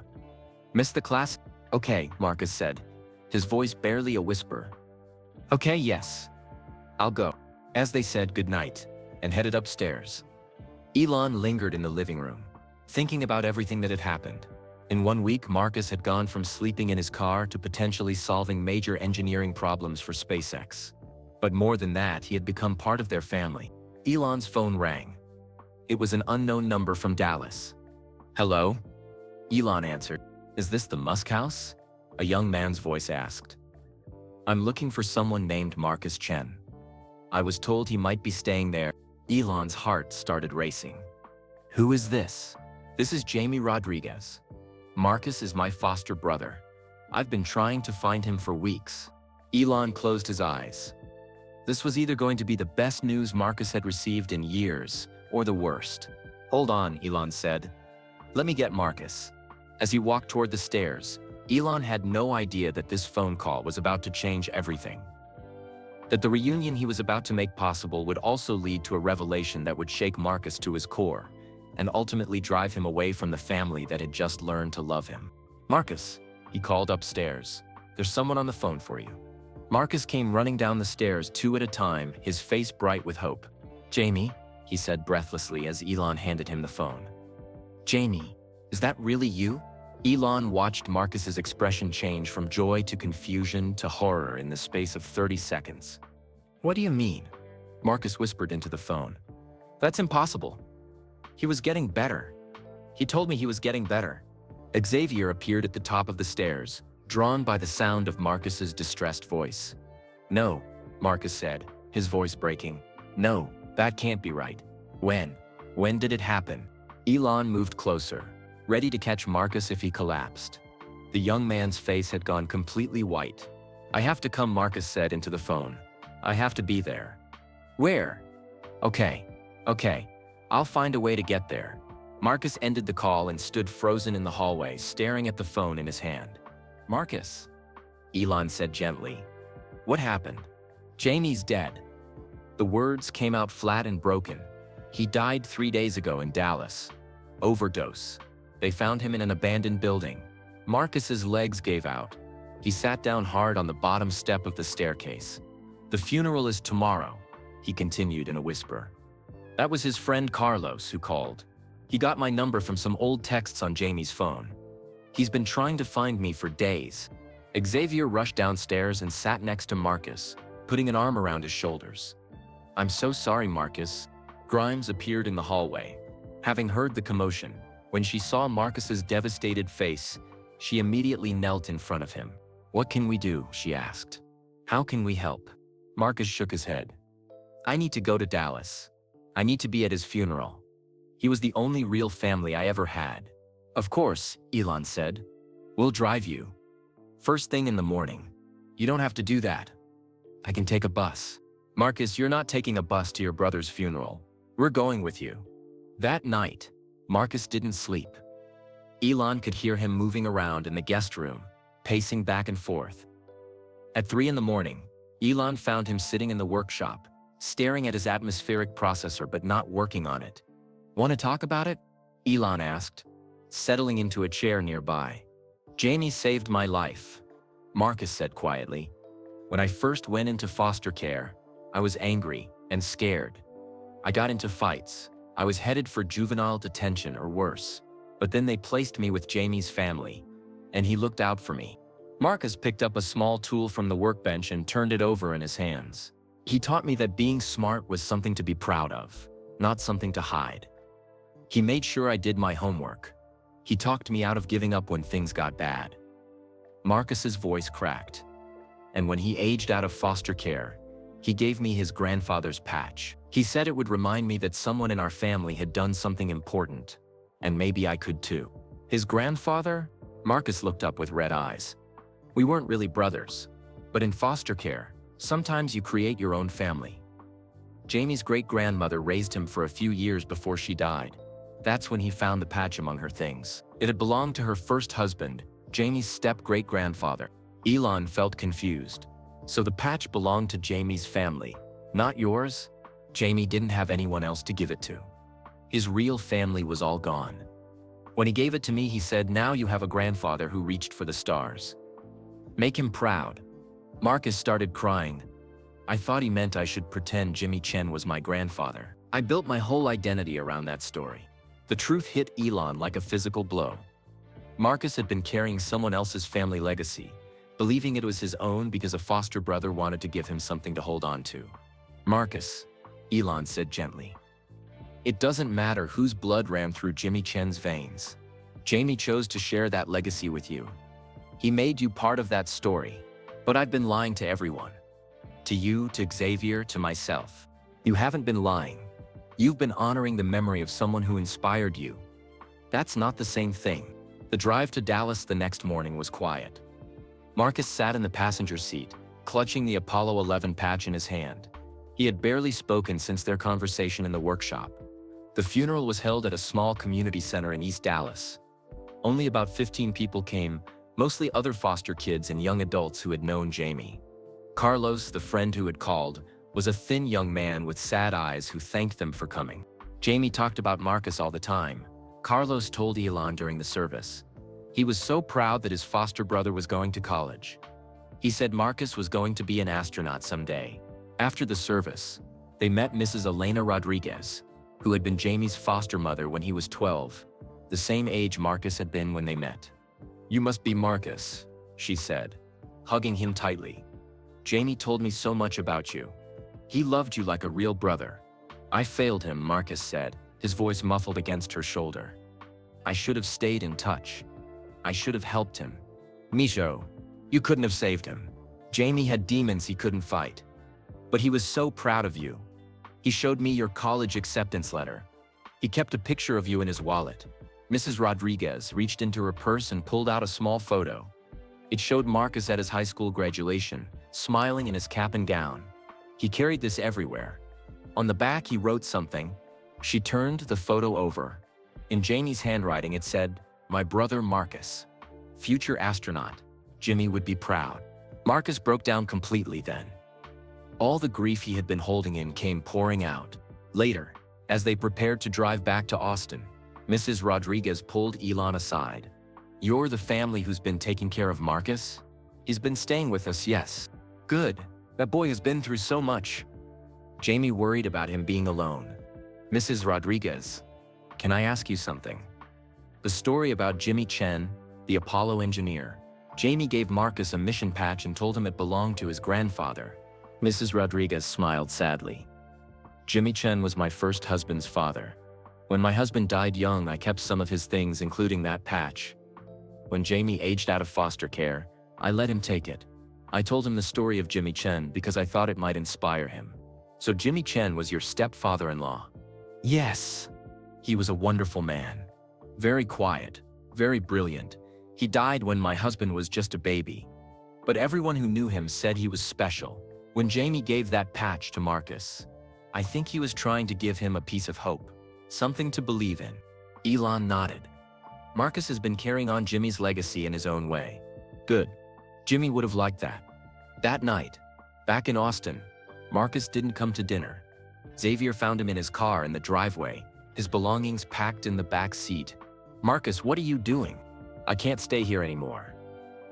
Miss the class? Okay, Marcus said, his voice barely a whisper. Okay, yes. I'll go. As they said goodnight and headed upstairs. Elon lingered in the living room, thinking about everything that had happened. In 1 week, Marcus had gone from sleeping in his car to potentially solving major engineering problems for SpaceX. But more than that, he had become part of their family. Elon's phone rang. It was an unknown number from Dallas. Hello? Elon answered. Is this the Musk house? A young man's voice asked. I'm looking for someone named Marcus Chen. I was told he might be staying there. Elon's heart started racing. Who is this? This is Jamie Rodriguez. Marcus is my foster brother. I've been trying to find him for weeks. Elon closed his eyes. This was either going to be the best news Marcus had received in years, or the worst. Hold on, Elon said. Let me get Marcus. As he walked toward the stairs, Elon had no idea that this phone call was about to change everything. That the reunion he was about to make possible would also lead to a revelation that would shake Marcus to his core, and ultimately drive him away from the family that had just learned to love him. Marcus, he called upstairs. There's someone on the phone for you. Marcus came running down the stairs 2 at a time, his face bright with hope. Jamie, he said breathlessly as Elon handed him the phone. Jamie, is that really you? Elon watched Marcus's expression change from joy to confusion to horror in the space of 30 seconds. What do you mean? Marcus whispered into the phone. That's impossible. He was getting better. He told me he was getting better. Xavier appeared at the top of the stairs, drawn by the sound of Marcus's distressed voice. No, Marcus said, his voice breaking. No, that can't be right. When? When did it happen? Elon moved closer, ready to catch Marcus if he collapsed. The young man's face had gone completely white. I have to come, Marcus said into the phone. I have to be there. Where? Okay. I'll find a way to get there. Marcus ended the call and stood frozen in the hallway, staring at the phone in his hand. Marcus, Elon said gently. What happened? Jamie's dead. The words came out flat and broken. He died 3 days ago in Dallas. Overdose. They found him in an abandoned building. Marcus's legs gave out. He sat down hard on the bottom step of the staircase. The funeral is tomorrow, he continued in a whisper. That was his friend Carlos who called. He got my number from some old texts on Jamie's phone. He's been trying to find me for days. Xavier rushed downstairs and sat next to Marcus, putting an arm around his shoulders. I'm so sorry, Marcus. Grimes appeared in the hallway. Having heard the commotion, when she saw Marcus's devastated face, she immediately knelt in front of him. What can we do? She asked. How can we help? Marcus shook his head. I need to go to Dallas. I need to be at his funeral. He was the only real family I ever had. Of course, Elon said. We'll drive you. First thing in the morning. You don't have to do that. I can take a bus. Marcus, you're not taking a bus to your brother's funeral. We're going with you. That night, Marcus didn't sleep. Elon could hear him moving around in the guest room, pacing back and forth. At 3 in the morning, Elon found him sitting in the workshop, staring at his atmospheric processor but not working on it. Want to talk about it? Elon asked, settling into a chair nearby. Jamie saved my life, Marcus said quietly. When I first went into foster care, I was angry and scared. I got into fights. I was headed for juvenile detention or worse. But then they placed me with Jamie's family, and he looked out for me. Marcus picked up a small tool from the workbench and turned it over in his hands. He taught me that being smart was something to be proud of, not something to hide. He made sure I did my homework. He talked me out of giving up when things got bad. Marcus's voice cracked. And when he aged out of foster care, he gave me his grandfather's patch. He said it would remind me that someone in our family had done something important, and maybe I could too. His grandfather? Marcus looked up with red eyes. We weren't really brothers, but in foster care, sometimes you create your own family. Jamie's great-grandmother raised him for a few years before she died. That's when he found the patch among her things. It had belonged to her first husband, Jamie's step-great-grandfather. Elon felt confused. So the patch belonged to Jamie's family, not yours? Jamie didn't have anyone else to give it to. His real family was all gone. When he gave it to me, he said, "Now you have a grandfather who reached for the stars. Make him proud." Marcus started crying. I thought he meant I should pretend Jimmy Chen was my grandfather. I built my whole identity around that story. The truth hit Elon like a physical blow. Marcus had been carrying someone else's family legacy, believing it was his own because a foster brother wanted to give him something to hold on to. "Marcus," Elon said gently, "it doesn't matter whose blood ran through Jimmy Chen's veins. Jamie chose to share that legacy with you. He made you part of that story. But I've been lying to everyone. To you, to Xavier, to myself. You haven't been lying. You've been honoring the memory of someone who inspired you. That's not the same thing." The drive to Dallas the next morning was quiet. Marcus sat in the passenger seat, clutching the Apollo 11 patch in his hand. He had barely spoken since their conversation in the workshop. The funeral was held at a small community center in East Dallas. Only about 15 people came, mostly other foster kids and young adults who had known Jamie. Carlos, the friend who had called, was a thin young man with sad eyes who thanked them for coming. Jamie talked about Marcus all the time. Carlos told Elon during the service. He was so proud that his foster brother was going to college. He said Marcus was going to be an astronaut someday. After the service, they met Mrs. Elena Rodriguez, who had been Jamie's foster mother when he was 12, the same age Marcus had been when they met. "You must be Marcus," she said, hugging him tightly. "Jamie told me so much about you. He loved you like a real brother." "I failed him," Marcus said, his voice muffled against her shoulder. "I should have stayed in touch. I should have helped him. Mijo, you couldn't have saved him. Jamie had demons he couldn't fight. But he was so proud of you. He showed me your college acceptance letter. He kept a picture of you in his wallet." Mrs. Rodriguez reached into her purse and pulled out a small photo. It showed Marcus at his high school graduation, smiling in his cap and gown. He carried this everywhere. On the back he wrote something. She turned the photo over. In Jamie's handwriting it said, "My brother Marcus. Future astronaut. Jimmy would be proud." Marcus broke down completely then. All the grief he had been holding in came pouring out. Later, as they prepared to drive back to Austin, Mrs. Rodriguez pulled Elon aside. "You're the family who's been taking care of Marcus? He's been staying with us, yes. Good. That boy has been through so much." Jamie worried about him being alone. "Mrs. Rodriguez, can I ask you something?" The story about Jimmy Chen, the Apollo engineer. Jamie gave Marcus a mission patch and told him it belonged to his grandfather. Mrs. Rodriguez smiled sadly. "Jimmy Chen was my first husband's father. When my husband died young, I kept some of his things, including that patch. When Jamie aged out of foster care, I let him take it. I told him the story of Jimmy Chen because I thought it might inspire him." "So Jimmy Chen was your stepfather-in-law?" "Yes. He was a wonderful man. Very quiet, very brilliant. He died when my husband was just a baby. But everyone who knew him said he was special." When Jamie gave that patch to Marcus, I think he was trying to give him a piece of hope. Something to believe in. Elon nodded. Marcus has been carrying on Jimmy's legacy in his own way. Good. Jimmy would have liked that. That night, back in Austin, Marcus didn't come to dinner. Xavier found him in his car in the driveway, his belongings packed in the back seat. "Marcus, what are you doing?" "I can't stay here anymore.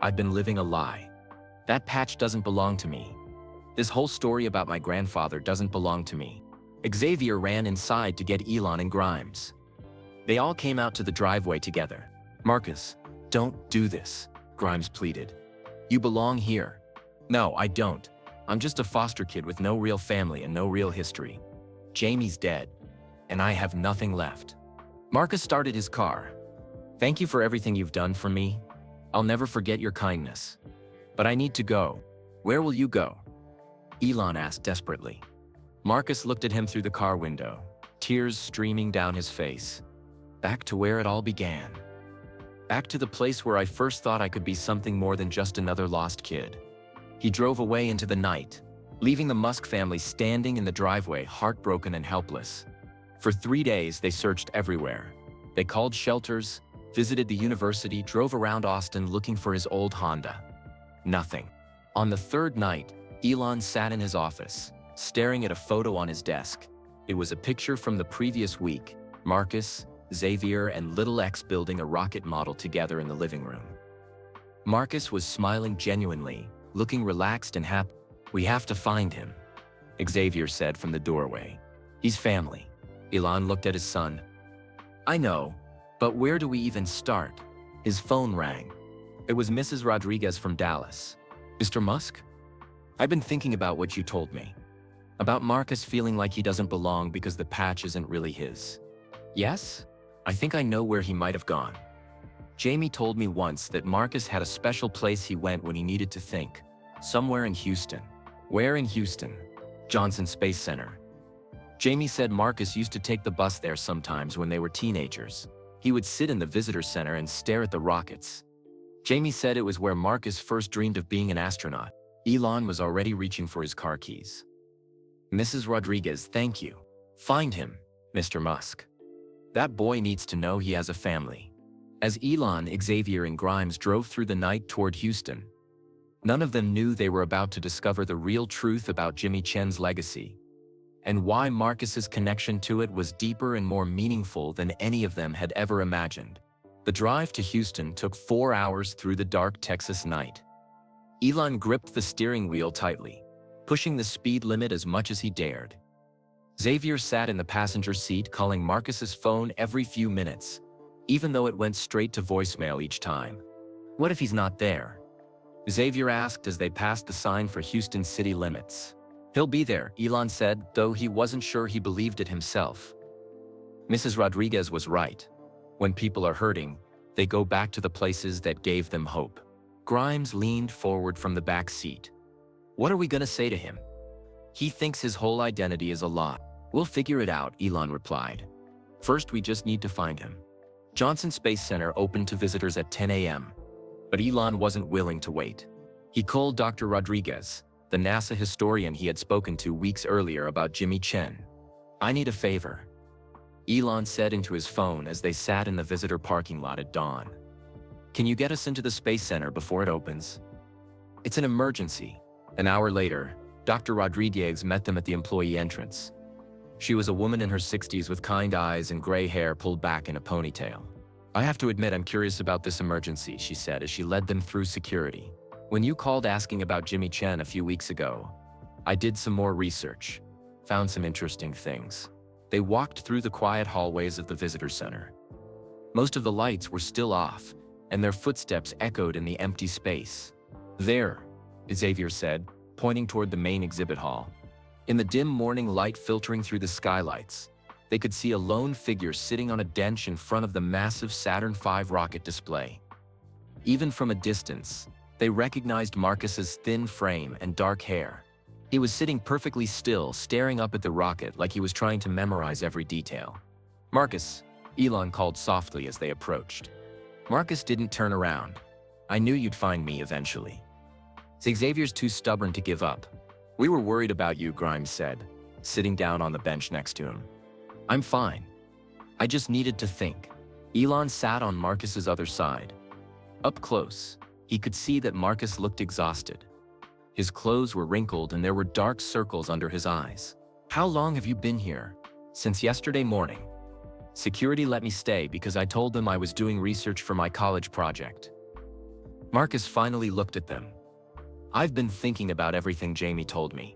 I've been living a lie. That patch doesn't belong to me. This whole story about my grandfather doesn't belong to me." Xavier ran inside to get Elon and Grimes. They all came out to the driveway together. "Marcus, don't do this," Grimes pleaded. "You belong here." "No, I don't. I'm just a foster kid with no real family and no real history. Jamie's dead, and I have nothing left." Marcus started his car. "Thank you for everything you've done for me. I'll never forget your kindness. But I need to go." "Where will you go?" Elon asked desperately. Marcus looked at him through the car window, tears streaming down his face. "Back to where it all began. Back to the place where I first thought I could be something more than just another lost kid." He drove away into the night, leaving the Musk family standing in the driveway, heartbroken and helpless. For 3 days, they searched everywhere. They called shelters, visited the university, drove around Austin looking for his old Honda. Nothing. On the third night, Elon sat in his office, staring at a photo on his desk. It was a picture from the previous week, Marcus, Xavier, and little X building a rocket model together in the living room. Marcus was smiling genuinely, looking relaxed and happy. "We have to find him," Xavier said from the doorway. "He's family." Elon looked at his son. "I know, but where do we even start?" His phone rang. It was Mrs. Rodriguez from Dallas. "Mr. Musk? I've been thinking about what you told me. About Marcus feeling like he doesn't belong because the patch isn't really his." "Yes? I think I know where he might have gone. Jamie told me once that Marcus had a special place he went when he needed to think. Somewhere in Houston." "Where in Houston?" "Johnson Space Center. Jamie said Marcus used to take the bus there sometimes when they were teenagers. He would sit in the visitor center and stare at the rockets. Jamie said it was where Marcus first dreamed of being an astronaut." Elon was already reaching for his car keys. "Mrs. Rodriguez, thank you. Find him, Mr. Musk. That boy needs to know he has a family." As Elon, Xavier, and Grimes drove through the night toward Houston, none of them knew they were about to discover the real truth about Jimmy Chen's legacy, and why Marcus's connection to it was deeper and more meaningful than any of them had ever imagined. The drive to Houston took 4 hours through the dark Texas night. Elon gripped the steering wheel tightly, pushing the speed limit as much as he dared. Xavier sat in the passenger seat calling Marcus's phone every few minutes, even though it went straight to voicemail each time. "What if he's not there?" Xavier asked as they passed the sign for Houston city limits. "He'll be there," Elon said, though he wasn't sure he believed it himself. Mrs. Rodriguez was right. When people are hurting, they go back to the places that gave them hope. Grimes leaned forward from the back seat. "What are we gonna say to him? He thinks his whole identity is a lie." "We'll figure it out," Elon replied. "First, we just need to find him." Johnson Space Center opened to visitors at 10 a.m., but Elon wasn't willing to wait. He called Dr. Rodriguez, the NASA historian he had spoken to weeks earlier about Jimmy Chen. "I need a favor," Elon said into his phone as they sat in the visitor parking lot at dawn. "Can you get us into the Space Center before it opens? It's an emergency." An hour later, Dr. Rodriguez met them at the employee entrance. She was a woman in her 60s with kind eyes and gray hair pulled back in a ponytail. "I have to admit I'm curious about this emergency," she said as she led them through security. "When you called asking about Jimmy Chen a few weeks ago, I did some more research, found some interesting things." They walked through the quiet hallways of the visitor center. Most of the lights were still off, and their footsteps echoed in the empty space. "There," Xavier said, pointing toward the main exhibit hall. In the dim morning light filtering through the skylights, they could see a lone figure sitting on a bench in front of the massive Saturn V rocket display. Even from a distance, they recognized Marcus's thin frame and dark hair. He was sitting perfectly still, staring up at the rocket like he was trying to memorize every detail. "Marcus," Elon called softly as they approached. Marcus didn't turn around. "I knew you'd find me eventually." "Xavier's too stubborn to give up. We were worried about you," Grimes said, sitting down on the bench next to him. "I'm fine. I just needed to think." Elon sat on Marcus's other side. Up close, he could see that Marcus looked exhausted. His clothes were wrinkled and there were dark circles under his eyes. "How long have you been here?" "Since yesterday morning. Security let me stay because I told them I was doing research for my college project." Marcus finally looked at them. "I've been thinking about everything Jamie told me.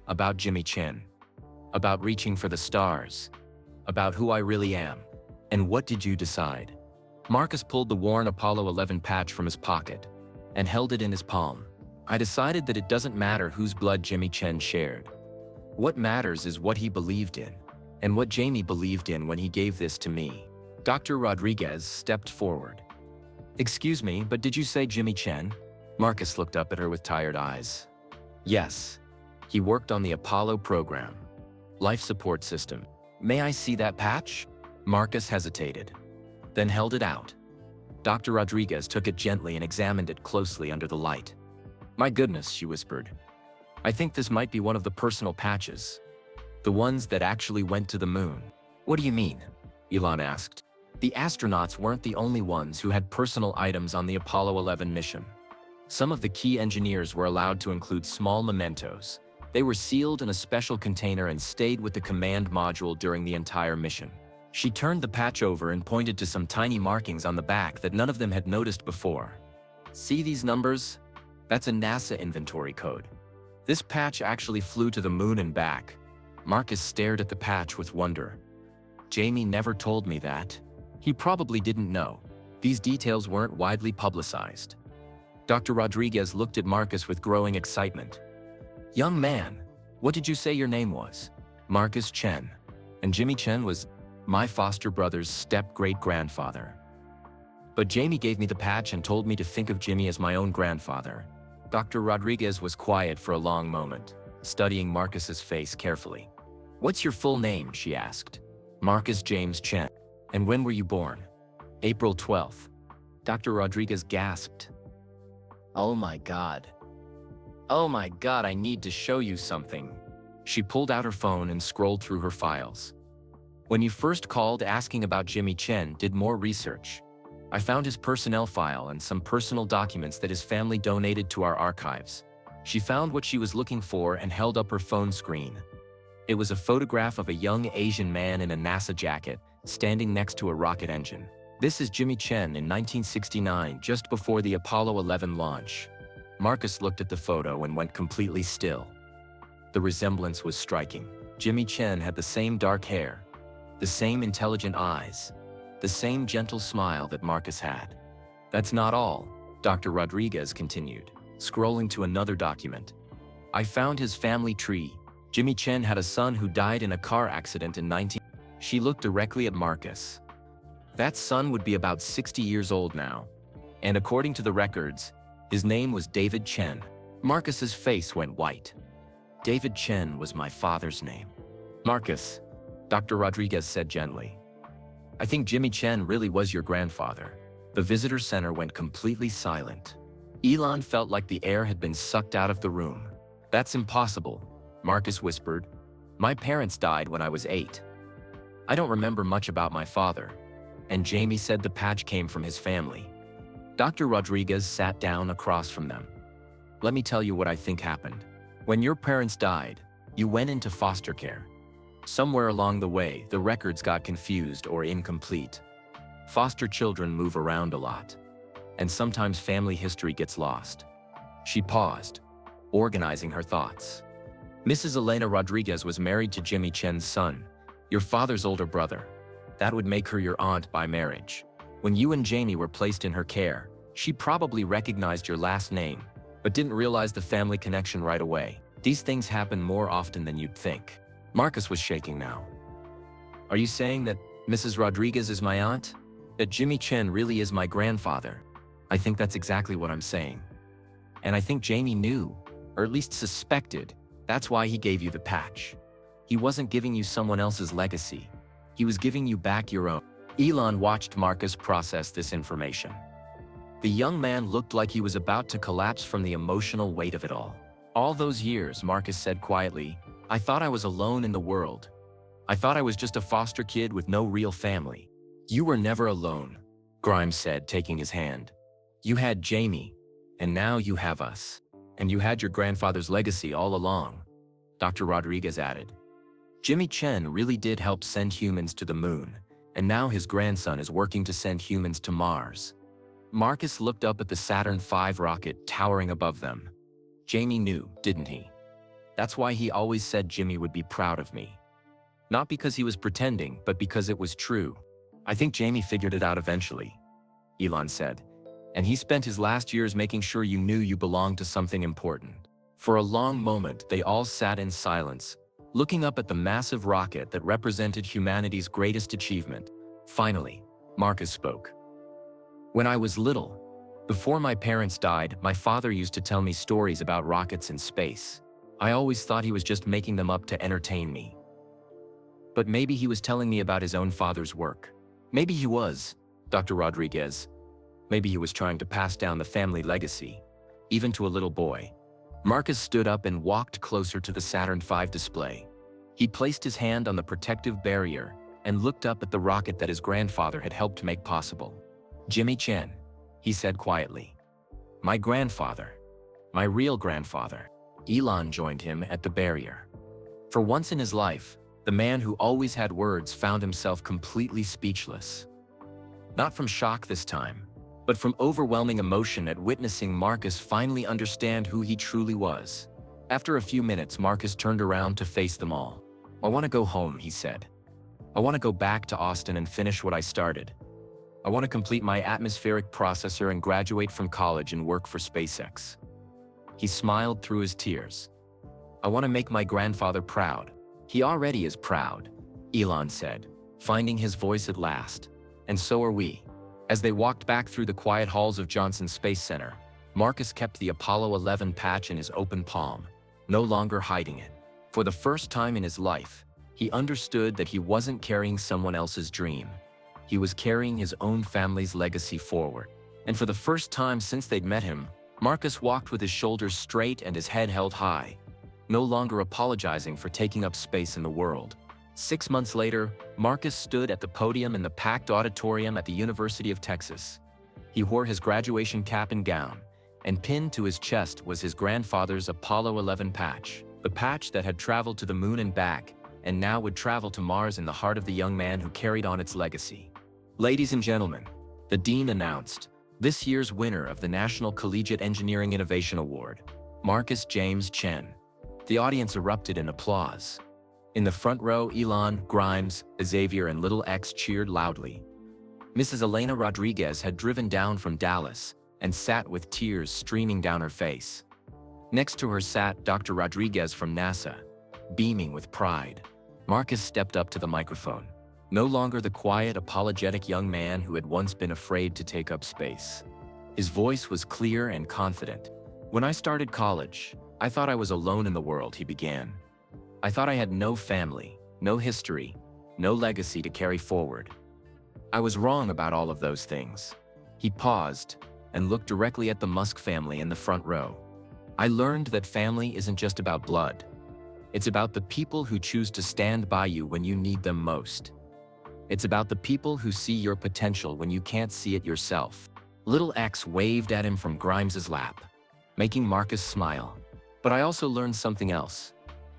About Jimmy Chen. About reaching for the stars. About who I really am." "And what did you decide?" Marcus pulled the worn Apollo 11 patch from his pocket and held it in his palm. "I decided that it doesn't matter whose blood Jimmy Chen shared. What matters is what he believed in, and what Jamie believed in when he gave this to me." Dr. Rodriguez stepped forward. "Excuse me, but did you say Jimmy Chen?" Marcus looked up at her with tired eyes. "Yes. He worked on the Apollo program. Life support system." "May I see that patch?" Marcus hesitated, then held it out. Dr. Rodriguez took it gently and examined it closely under the light. "My goodness," she whispered. I think this might be one of the personal patches. The ones that actually went to the moon. What do you mean? Elon asked. The astronauts weren't the only ones who had personal items on the Apollo 11 mission. Some of the key engineers were allowed to include small mementos. They were sealed in a special container and stayed with the command module during the entire mission. She turned the patch over and pointed to some tiny markings on the back that none of them had noticed before. See these numbers? That's a NASA inventory code. This patch actually flew to the moon and back. Marcus stared at the patch with wonder. Jamie never told me that. He probably didn't know. These details weren't widely publicized. Dr. Rodriguez looked at Marcus with growing excitement. Young man, what did you say your name was? Marcus Chen. And Jimmy Chen was my foster brother's step-great-grandfather. But Jamie gave me the patch and told me to think of Jimmy as my own grandfather. Dr. Rodriguez was quiet for a long moment, studying Marcus's face carefully. What's your full name? She asked. Marcus James Chen. And when were you born? April 12th. Dr. Rodriguez gasped. Oh my God. Oh my God, I need to show you something. She pulled out her phone and scrolled through her files. When you first called asking about Jimmy Chen, did more research. I found his personnel file and some personal documents that his family donated to our archives. She found what she was looking for and held up her phone screen. It was a photograph of a young Asian man in a NASA jacket, standing next to a rocket engine. This is Jimmy Chen in 1969, just before the Apollo 11 launch. Marcus looked at the photo and went completely still. The resemblance was striking. Jimmy Chen had the same dark hair, the same intelligent eyes, the same gentle smile that Marcus had. That's not all, Dr. Rodriguez continued, scrolling to another document. I found his family tree. Jimmy Chen had a son who died in a car accident in 19... She looked directly at Marcus. That son would be about 60 years old now. And according to the records, his name was David Chen. Marcus's face went white. David Chen was my father's name. Marcus, Dr. Rodriguez said gently. I think Jimmy Chen really was your grandfather. The visitor center went completely silent. Elon felt like the air had been sucked out of the room. That's impossible, Marcus whispered. My parents died when I was 8. I don't remember much about my father. And Jamie said the patch came from his family. Dr. Rodriguez sat down across from them. Let me tell you what I think happened. When your parents died, you went into foster care. Somewhere along the way, the records got confused or incomplete. Foster children move around a lot, and sometimes family history gets lost. She paused, organizing her thoughts. Mrs. Elena Rodriguez was married to Jimmy Chen's son, your father's older brother. That would make her your aunt by marriage. When you and Jamie were placed in her care, she probably recognized your last name, but didn't realize the family connection right away. These things happen more often than you'd think. Marcus was shaking now. Are you saying that Mrs. Rodriguez is my aunt? That Jimmy Chen really is my grandfather? I think that's exactly what I'm saying. And I think Jamie knew, or at least suspected, that's why he gave you the patch. He wasn't giving you someone else's legacy. He was giving you back your own. Elon watched Marcus process this information. The young man looked like he was about to collapse from the emotional weight of it all. All those years, Marcus said quietly, I thought I was alone in the world. I thought I was just a foster kid with no real family. You were never alone, Grimes said, taking his hand. You had Jamie, and now you have us. And you had your grandfather's legacy all along, Dr. Rodriguez added. Jimmy Chen really did help send humans to the moon, and now his grandson is working to send humans to Mars. Marcus looked up at the Saturn V rocket towering above them. Jamie knew, didn't he? That's why he always said Jimmy would be proud of me. Not because he was pretending, but because it was true. I think Jamie figured it out eventually, Elon said. And he spent his last years making sure you knew you belonged to something important. For a long moment, they all sat in silence, looking up at the massive rocket that represented humanity's greatest achievement. Finally, Marcus spoke. When I was little, before my parents died, my father used to tell me stories about rockets in space. I always thought he was just making them up to entertain me. But maybe he was telling me about his own father's work. Maybe he was, Dr. Rodriguez. Maybe he was trying to pass down the family legacy, even to a little boy. Marcus stood up and walked closer to the Saturn V display. He placed his hand on the protective barrier and looked up at the rocket that his grandfather had helped make possible. "Jimmy Chen," he said quietly. "My grandfather. My real grandfather." Elon joined him at the barrier. For once in his life, the man who always had words found himself completely speechless. Not from shock this time, but from overwhelming emotion at witnessing Marcus finally understand who he truly was. After a few minutes, Marcus turned around to face them all. "I want to go home," he said. "I want to go back to Austin and finish what I started. I want to complete my atmospheric processor and graduate from college and work for SpaceX." He smiled through his tears. "I want to make my grandfather proud." "He already is proud," Elon said, finding his voice at last. "And so are we." As they walked back through the quiet halls of Johnson Space Center, Marcus kept the Apollo 11 patch in his open palm, no longer hiding it. For the first time in his life, he understood that he wasn't carrying someone else's dream. He was carrying his own family's legacy forward. And for the first time since they'd met him, Marcus walked with his shoulders straight and his head held high, no longer apologizing for taking up space in the world. 6 months later, Marcus stood at the podium in the packed auditorium at the University of Texas. He wore his graduation cap and gown, and pinned to his chest was his grandfather's Apollo 11 patch, the patch that had traveled to the moon and back, and now would travel to Mars in the heart of the young man who carried on its legacy. "Ladies and gentlemen," the dean announced, "this year's winner of the National Collegiate Engineering Innovation Award, Marcus James Chen." The audience erupted in applause. In the front row, Elon, Grimes, Xavier, and Little X cheered loudly. Mrs. Elena Rodriguez had driven down from Dallas and sat with tears streaming down her face. Next to her sat Dr. Rodriguez from NASA, beaming with pride. Marcus stepped up to the microphone, no longer the quiet, apologetic young man who had once been afraid to take up space. His voice was clear and confident. "When I started college, I thought I was alone in the world," he began. "I thought I had no family, no history, no legacy to carry forward. I was wrong about all of those things." He paused and looked directly at the Musk family in the front row. "I learned that family isn't just about blood. It's about the people who choose to stand by you when you need them most. It's about the people who see your potential when you can't see it yourself." Little X waved at him from Grimes's lap, making Marcus smile. "But I also learned something else.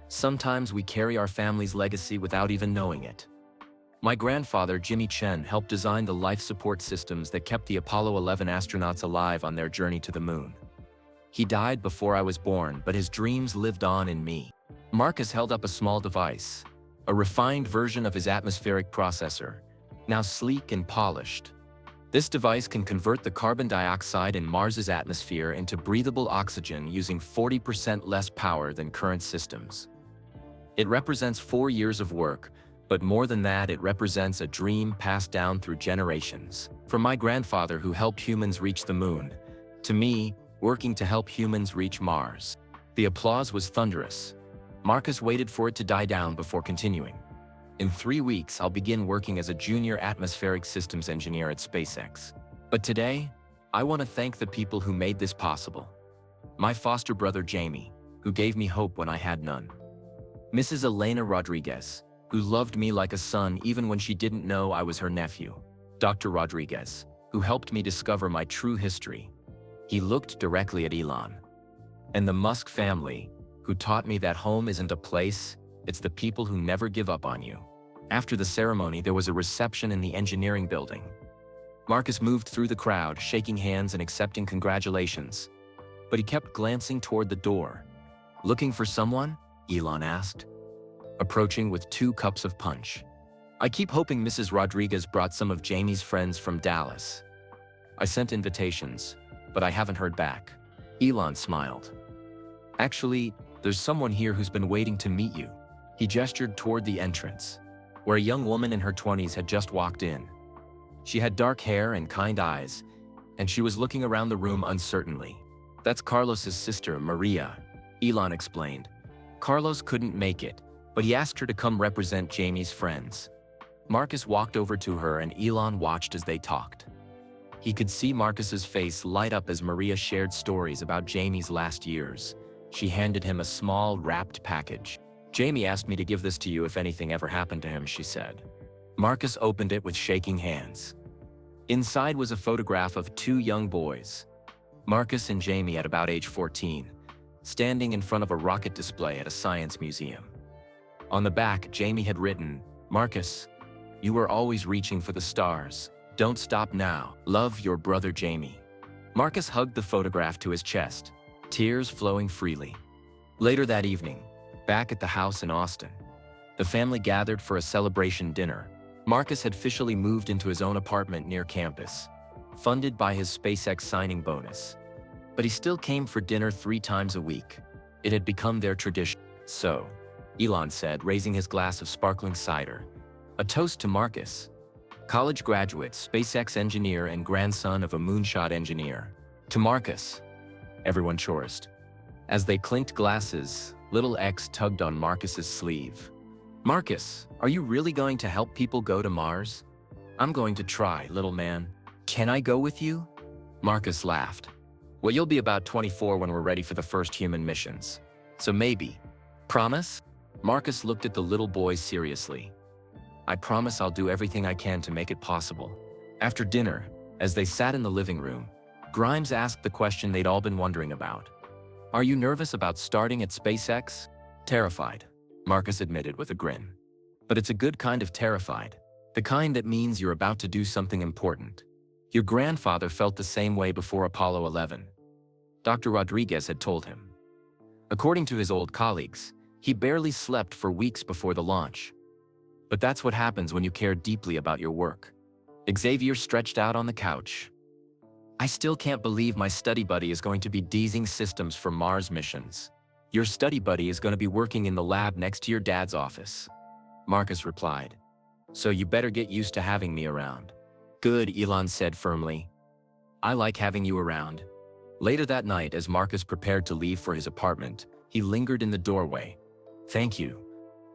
Sometimes we carry our family's legacy without even knowing it. My grandfather, Jimmy Chen, helped design the life support systems that kept the Apollo 11 astronauts alive on their journey to the moon. He died before I was born, but his dreams lived on in me." Marcus held up a small device, a refined version of his atmospheric processor, now sleek and polished. This device can convert the carbon dioxide in Mars's atmosphere into breathable oxygen using 40% less power than current systems. It represents 4 years of work, but more than that, it represents a dream passed down through generations. From my grandfather who helped humans reach the moon, to me, working to help humans reach Mars. The applause was thunderous. Marcus waited for it to die down before continuing. "In 3 weeks, I'll begin working as a junior atmospheric systems engineer at SpaceX. But today, I want to thank the people who made this possible. My foster brother Jamie, who gave me hope when I had none. Mrs. Elena Rodriguez, who loved me like a son even when she didn't know I was her nephew. Dr. Rodriguez, who helped me discover my true history." He looked directly at Elon. "And the Musk family, who taught me that home isn't a place, it's the people who never give up on you." After the ceremony, there was a reception in the engineering building. Marcus moved through the crowd, shaking hands and accepting congratulations. But he kept glancing toward the door. "Looking for someone?" Elon asked, approaching with 2 cups of punch. "I keep hoping Mrs. Rodriguez brought some of Jamie's friends from Dallas. I sent invitations, but I haven't heard back." Elon smiled. "Actually, there's someone here who's been waiting to meet you." He gestured toward the entrance, where a young woman in her 20s had just walked in. She had dark hair and kind eyes, and she was looking around the room uncertainly. "That's Carlos's sister, Maria," Elon explained. "Carlos couldn't make it, but he asked her to come represent Jamie's friends." Marcus walked over to her and Elon watched as they talked. He could see Marcus's face light up as Maria shared stories about Jamie's last years, She handed him a small, wrapped package. "Jamie asked me to give this to you if anything ever happened to him," she said. Marcus opened it with shaking hands. Inside was a photograph of two young boys, Marcus and Jamie at about age 14, standing in front of a rocket display at a science museum. On the back, Jamie had written, "Marcus, you were always reaching for the stars. Don't stop now. Love, your brother Jamie." Marcus hugged the photograph to his chest, tears flowing freely. Later that evening, back at the house in Austin, the family gathered for a celebration dinner. Marcus had officially moved into his own apartment near campus, funded by his SpaceX signing bonus. But he still came for dinner 3 times a week. It had become their tradition. "So," Elon said, raising his glass of sparkling cider, "a toast to Marcus, college graduate, SpaceX engineer, and grandson of a moonshot engineer. To Marcus." Everyone chorused. As they clinked glasses, little X tugged on Marcus's sleeve. "Marcus, are you really going to help people go to Mars?" "I'm going to try, little man. Can I go with you?" Marcus laughed. "Well, you'll be about 24 when we're ready for the first human missions. So maybe. Promise?" Marcus looked at the little boy seriously. "I promise I'll do everything I can to make it possible." After dinner, as they sat in the living room, Grimes asked the question they'd all been wondering about. "Are you nervous about starting at SpaceX?" "Terrified," Marcus admitted with a grin. "But it's a good kind of terrified. The kind that means you're about to do something important. Your grandfather felt the same way before Apollo 11. Dr. Rodriguez had told him. According to his old colleagues, he barely slept for weeks before the launch. But that's what happens when you care deeply about your work." Xavier stretched out on the couch. "I still can't believe my study buddy is going to be designing systems for Mars missions." "Your study buddy is going to be working in the lab next to your dad's office," Marcus replied. "So you better get used to having me around." "Good," Elon said firmly. "I like having you around." Later that night, as Marcus prepared to leave for his apartment, he lingered in the doorway. "Thank you,"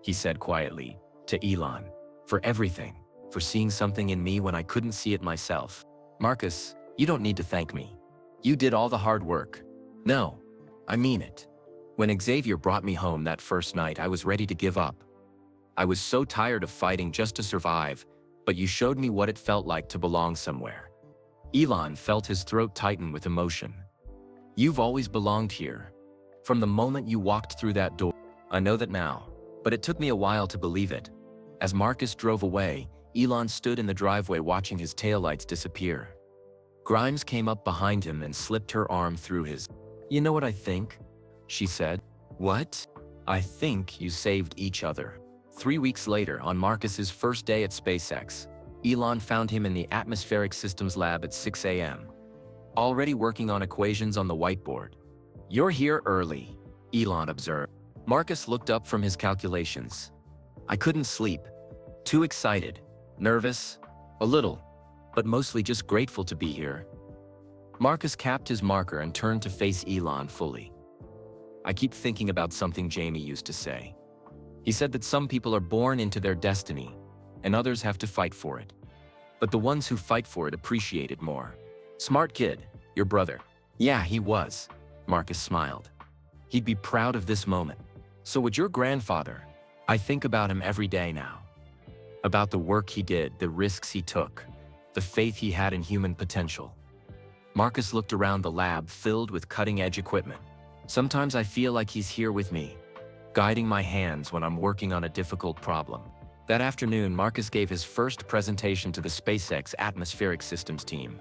he said quietly, to Elon, "for everything, for seeing something in me when I couldn't see it myself." "Marcus, you don't need to thank me. You did all the hard work." "No, I mean it. When Xavier brought me home that first night, I was ready to give up. I was so tired of fighting just to survive, but you showed me what it felt like to belong somewhere." Elon felt his throat tighten with emotion. "You've always belonged here. From the moment you walked through that door. I know that now, but it took me a while to believe it." As Marcus drove away, Elon stood in the driveway watching his taillights disappear. Grimes came up behind him and slipped her arm through his. "You know what I think?" she said. "What?" "I think you saved each other." 3 weeks later, on Marcus's first day at SpaceX, Elon found him in the Atmospheric Systems Lab at 6 a.m., already working on equations on the whiteboard. "You're here early," Elon observed. Marcus looked up from his calculations. "I couldn't sleep. Too excited. Nervous. A little. But mostly just grateful to be here." Marcus capped his marker and turned to face Elon fully. "I keep thinking about something Jamie used to say. He said that some people are born into their destiny, and others have to fight for it. But the ones who fight for it appreciate it more." "Smart kid, your brother." "Yeah, he was," Marcus smiled. "He'd be proud of this moment." "So would your grandfather." "I think about him every day now. About the work he did, the risks he took, the faith he had in human potential." Marcus looked around the lab filled with cutting-edge equipment. "Sometimes I feel like he's here with me, guiding my hands when I'm working on a difficult problem." That afternoon, Marcus gave his first presentation to the SpaceX Atmospheric Systems team.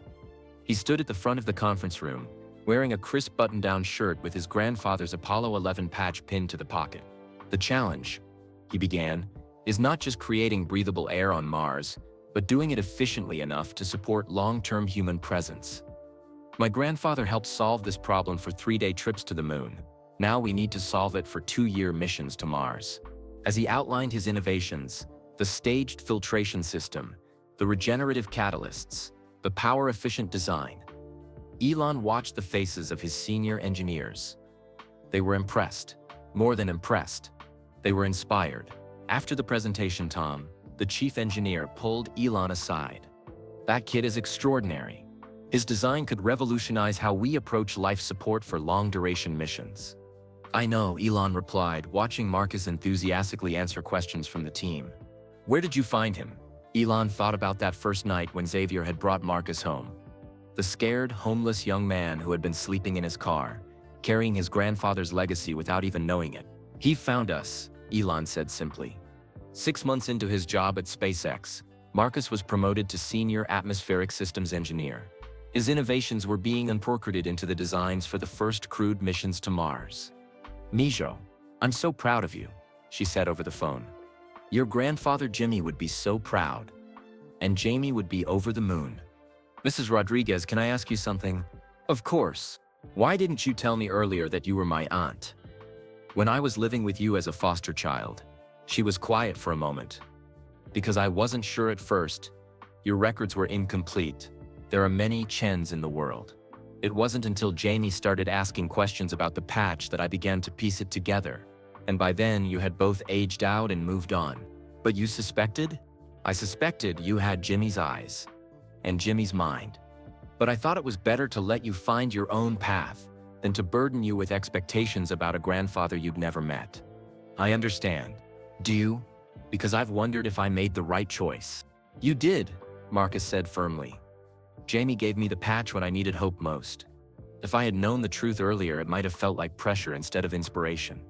He stood at the front of the conference room, wearing a crisp button-down shirt with his grandfather's Apollo 11 patch pinned to the pocket. "The challenge," he began, "is not just creating breathable air on Mars, but doing it efficiently enough to support long-term human presence. My grandfather helped solve this problem for 3-day trips to the moon. Now we need to solve it for 2-year missions to Mars." As he outlined his innovations, the staged filtration system, the regenerative catalysts, the power-efficient design, Elon watched the faces of his senior engineers. They were impressed. More than impressed. They were inspired. After the presentation, Tom, the chief engineer, pulled Elon aside. "That kid is extraordinary. His design could revolutionize how we approach life support for long-duration missions." I know, Elon replied, watching Marcus enthusiastically answer questions from the team. Where did you find him? Elon thought about that first night when Xavier had brought Marcus home. The scared, homeless young man who had been sleeping in his car, carrying his grandfather's legacy without even knowing it. He found us, Elon said simply. 6 months into his job at SpaceX, Marcus was promoted to Senior Atmospheric Systems Engineer. His innovations were being incorporated into the designs for the first crewed missions to Mars. Mijo, I'm so proud of you, she said over the phone. Your grandfather Jimmy would be so proud. And Jamie would be over the moon. Mrs. Rodriguez, can I ask you something? Of course. Why didn't you tell me earlier that you were my aunt? When I was living with you as a foster child. She was quiet for a moment. Because I wasn't sure at first. Your records were incomplete. There are many Chens in the world. It wasn't until Jamie started asking questions about the patch that I began to piece it together. And by then you had both aged out and moved on. But you suspected? I suspected you had Jimmy's eyes. And Jimmy's mind. But I thought it was better to let you find your own path than to burden you with expectations about a grandfather you'd never met. I understand. Do you? Because I've wondered if I made the right choice. You did, Marcus said firmly. Jamie gave me the patch when I needed hope most. If I had known the truth earlier, it might have felt like pressure instead of inspiration.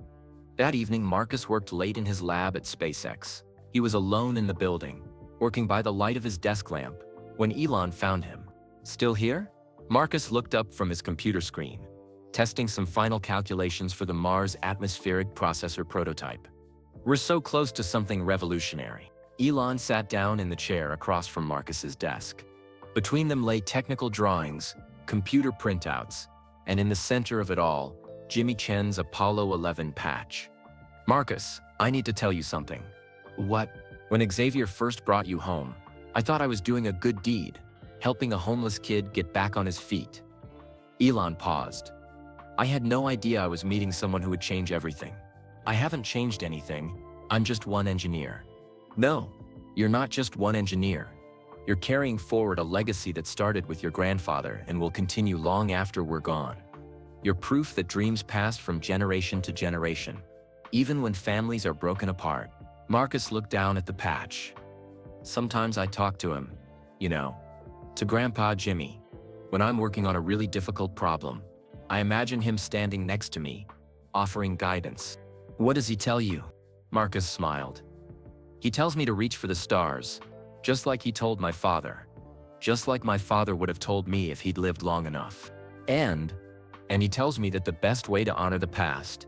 That evening, Marcus worked late in his lab at SpaceX. He was alone in the building, working by the light of his desk lamp, when Elon found him. Still here? Marcus looked up from his computer screen, testing some final calculations for the Mars atmospheric processor prototype. We're so close to something revolutionary. Elon sat down in the chair across from Marcus's desk. Between them lay technical drawings, computer printouts, and in the center of it all, Jimmy Chen's Apollo 11 patch. Marcus, I need to tell you something. What? When Xavier first brought you home, I thought I was doing a good deed, helping a homeless kid get back on his feet. Elon paused. I had no idea I was meeting someone who would change everything. I haven't changed anything, I'm just one engineer. No, you're not just one engineer. You're carrying forward a legacy that started with your grandfather and will continue long after we're gone. You're proof that dreams pass from generation to generation, even when families are broken apart. Marcus looked down at the patch. Sometimes I talk to him, to Grandpa Jimmy. When I'm working on a really difficult problem, I imagine him standing next to me, offering guidance. What does he tell you? Marcus smiled. He tells me to reach for the stars, just like he told my father. Just like my father would have told me if he'd lived long enough. And he tells me that the best way to honor the past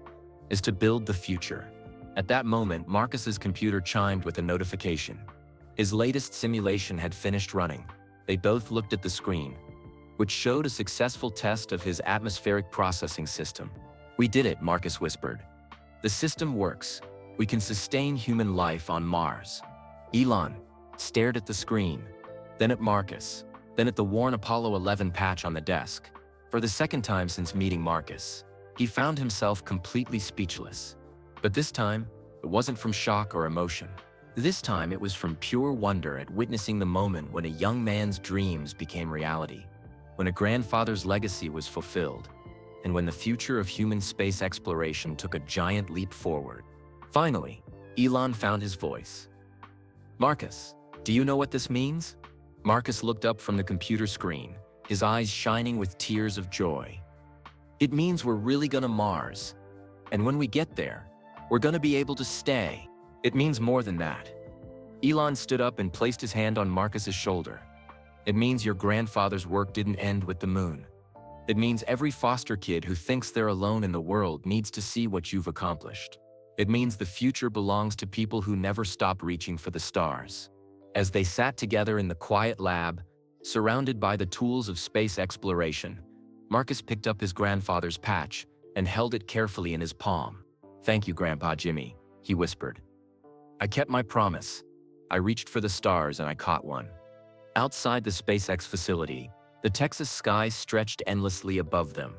is to build the future. At that moment, Marcus's computer chimed with a notification. His latest simulation had finished running. They both looked at the screen, which showed a successful test of his atmospheric processing system. We did it, Marcus whispered. The system works. We can sustain human life on Mars. Elon stared at the screen, then at Marcus, then at the worn Apollo 11 patch on the desk. For the second time since meeting Marcus, he found himself completely speechless. But this time, it wasn't from shock or emotion. This time it was from pure wonder at witnessing the moment when a young man's dreams became reality, when a grandfather's legacy was fulfilled, and when the future of human space exploration took a giant leap forward. Finally, Elon found his voice. Marcus, do you know what this means? Marcus looked up from the computer screen, his eyes shining with tears of joy. It means we're really gonna Mars. And when we get there, we're gonna be able to stay. It means more than that. Elon stood up and placed his hand on Marcus's shoulder. It means your grandfather's work didn't end with the moon. It means every foster kid who thinks they're alone in the world needs to see what you've accomplished. It means the future belongs to people who never stop reaching for the stars. As they sat together in the quiet lab, surrounded by the tools of space exploration, Marcus picked up his grandfather's patch and held it carefully in his palm. Thank you, Grandpa Jimmy, he whispered. I kept my promise. I reached for the stars and I caught one. Outside the SpaceX facility, the Texas sky stretched endlessly above them,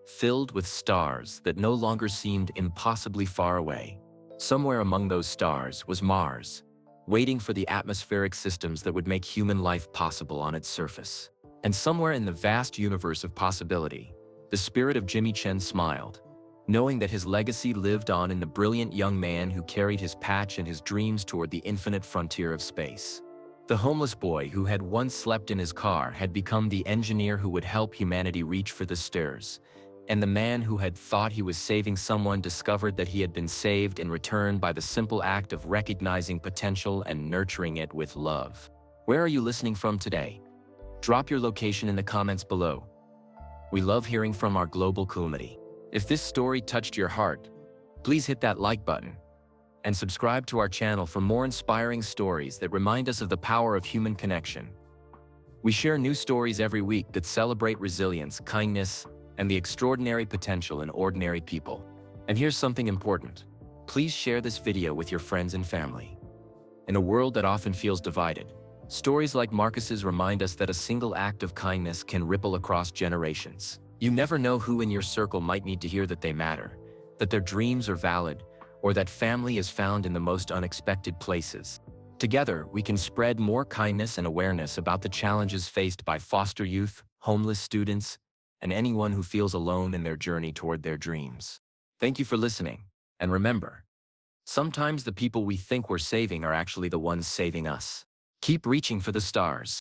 filled with stars that no longer seemed impossibly far away. Somewhere among those stars was Mars, waiting for the atmospheric systems that would make human life possible on its surface. And somewhere in the vast universe of possibility, the spirit of Jimmy Chen smiled. knowing that his legacy lived on in the brilliant young man who carried his patch and his dreams toward the infinite frontier of space. The homeless boy who had once slept in his car had become the engineer who would help humanity reach for the stars, and the man who had thought he was saving someone discovered that he had been saved in return by the simple act of recognizing potential and nurturing it with love. Where are you listening from today? Drop your location in the comments below. We love hearing from our global community. If this story touched your heart, please hit that like button and subscribe to our channel for more inspiring stories that remind us of the power of human connection. We share new stories every week that celebrate resilience, kindness, and the extraordinary potential in ordinary people. And here's something important. Please share this video with your friends and family. In a world that often feels divided, stories like Marcus's remind us that a single act of kindness can ripple across generations. You never know who in your circle might need to hear that they matter, that their dreams are valid, or that family is found in the most unexpected places. Together, we can spread more kindness and awareness about the challenges faced by foster youth, homeless students, and anyone who feels alone in their journey toward their dreams. Thank you for listening, and remember, sometimes the people we think we're saving are actually the ones saving us. Keep reaching for the stars.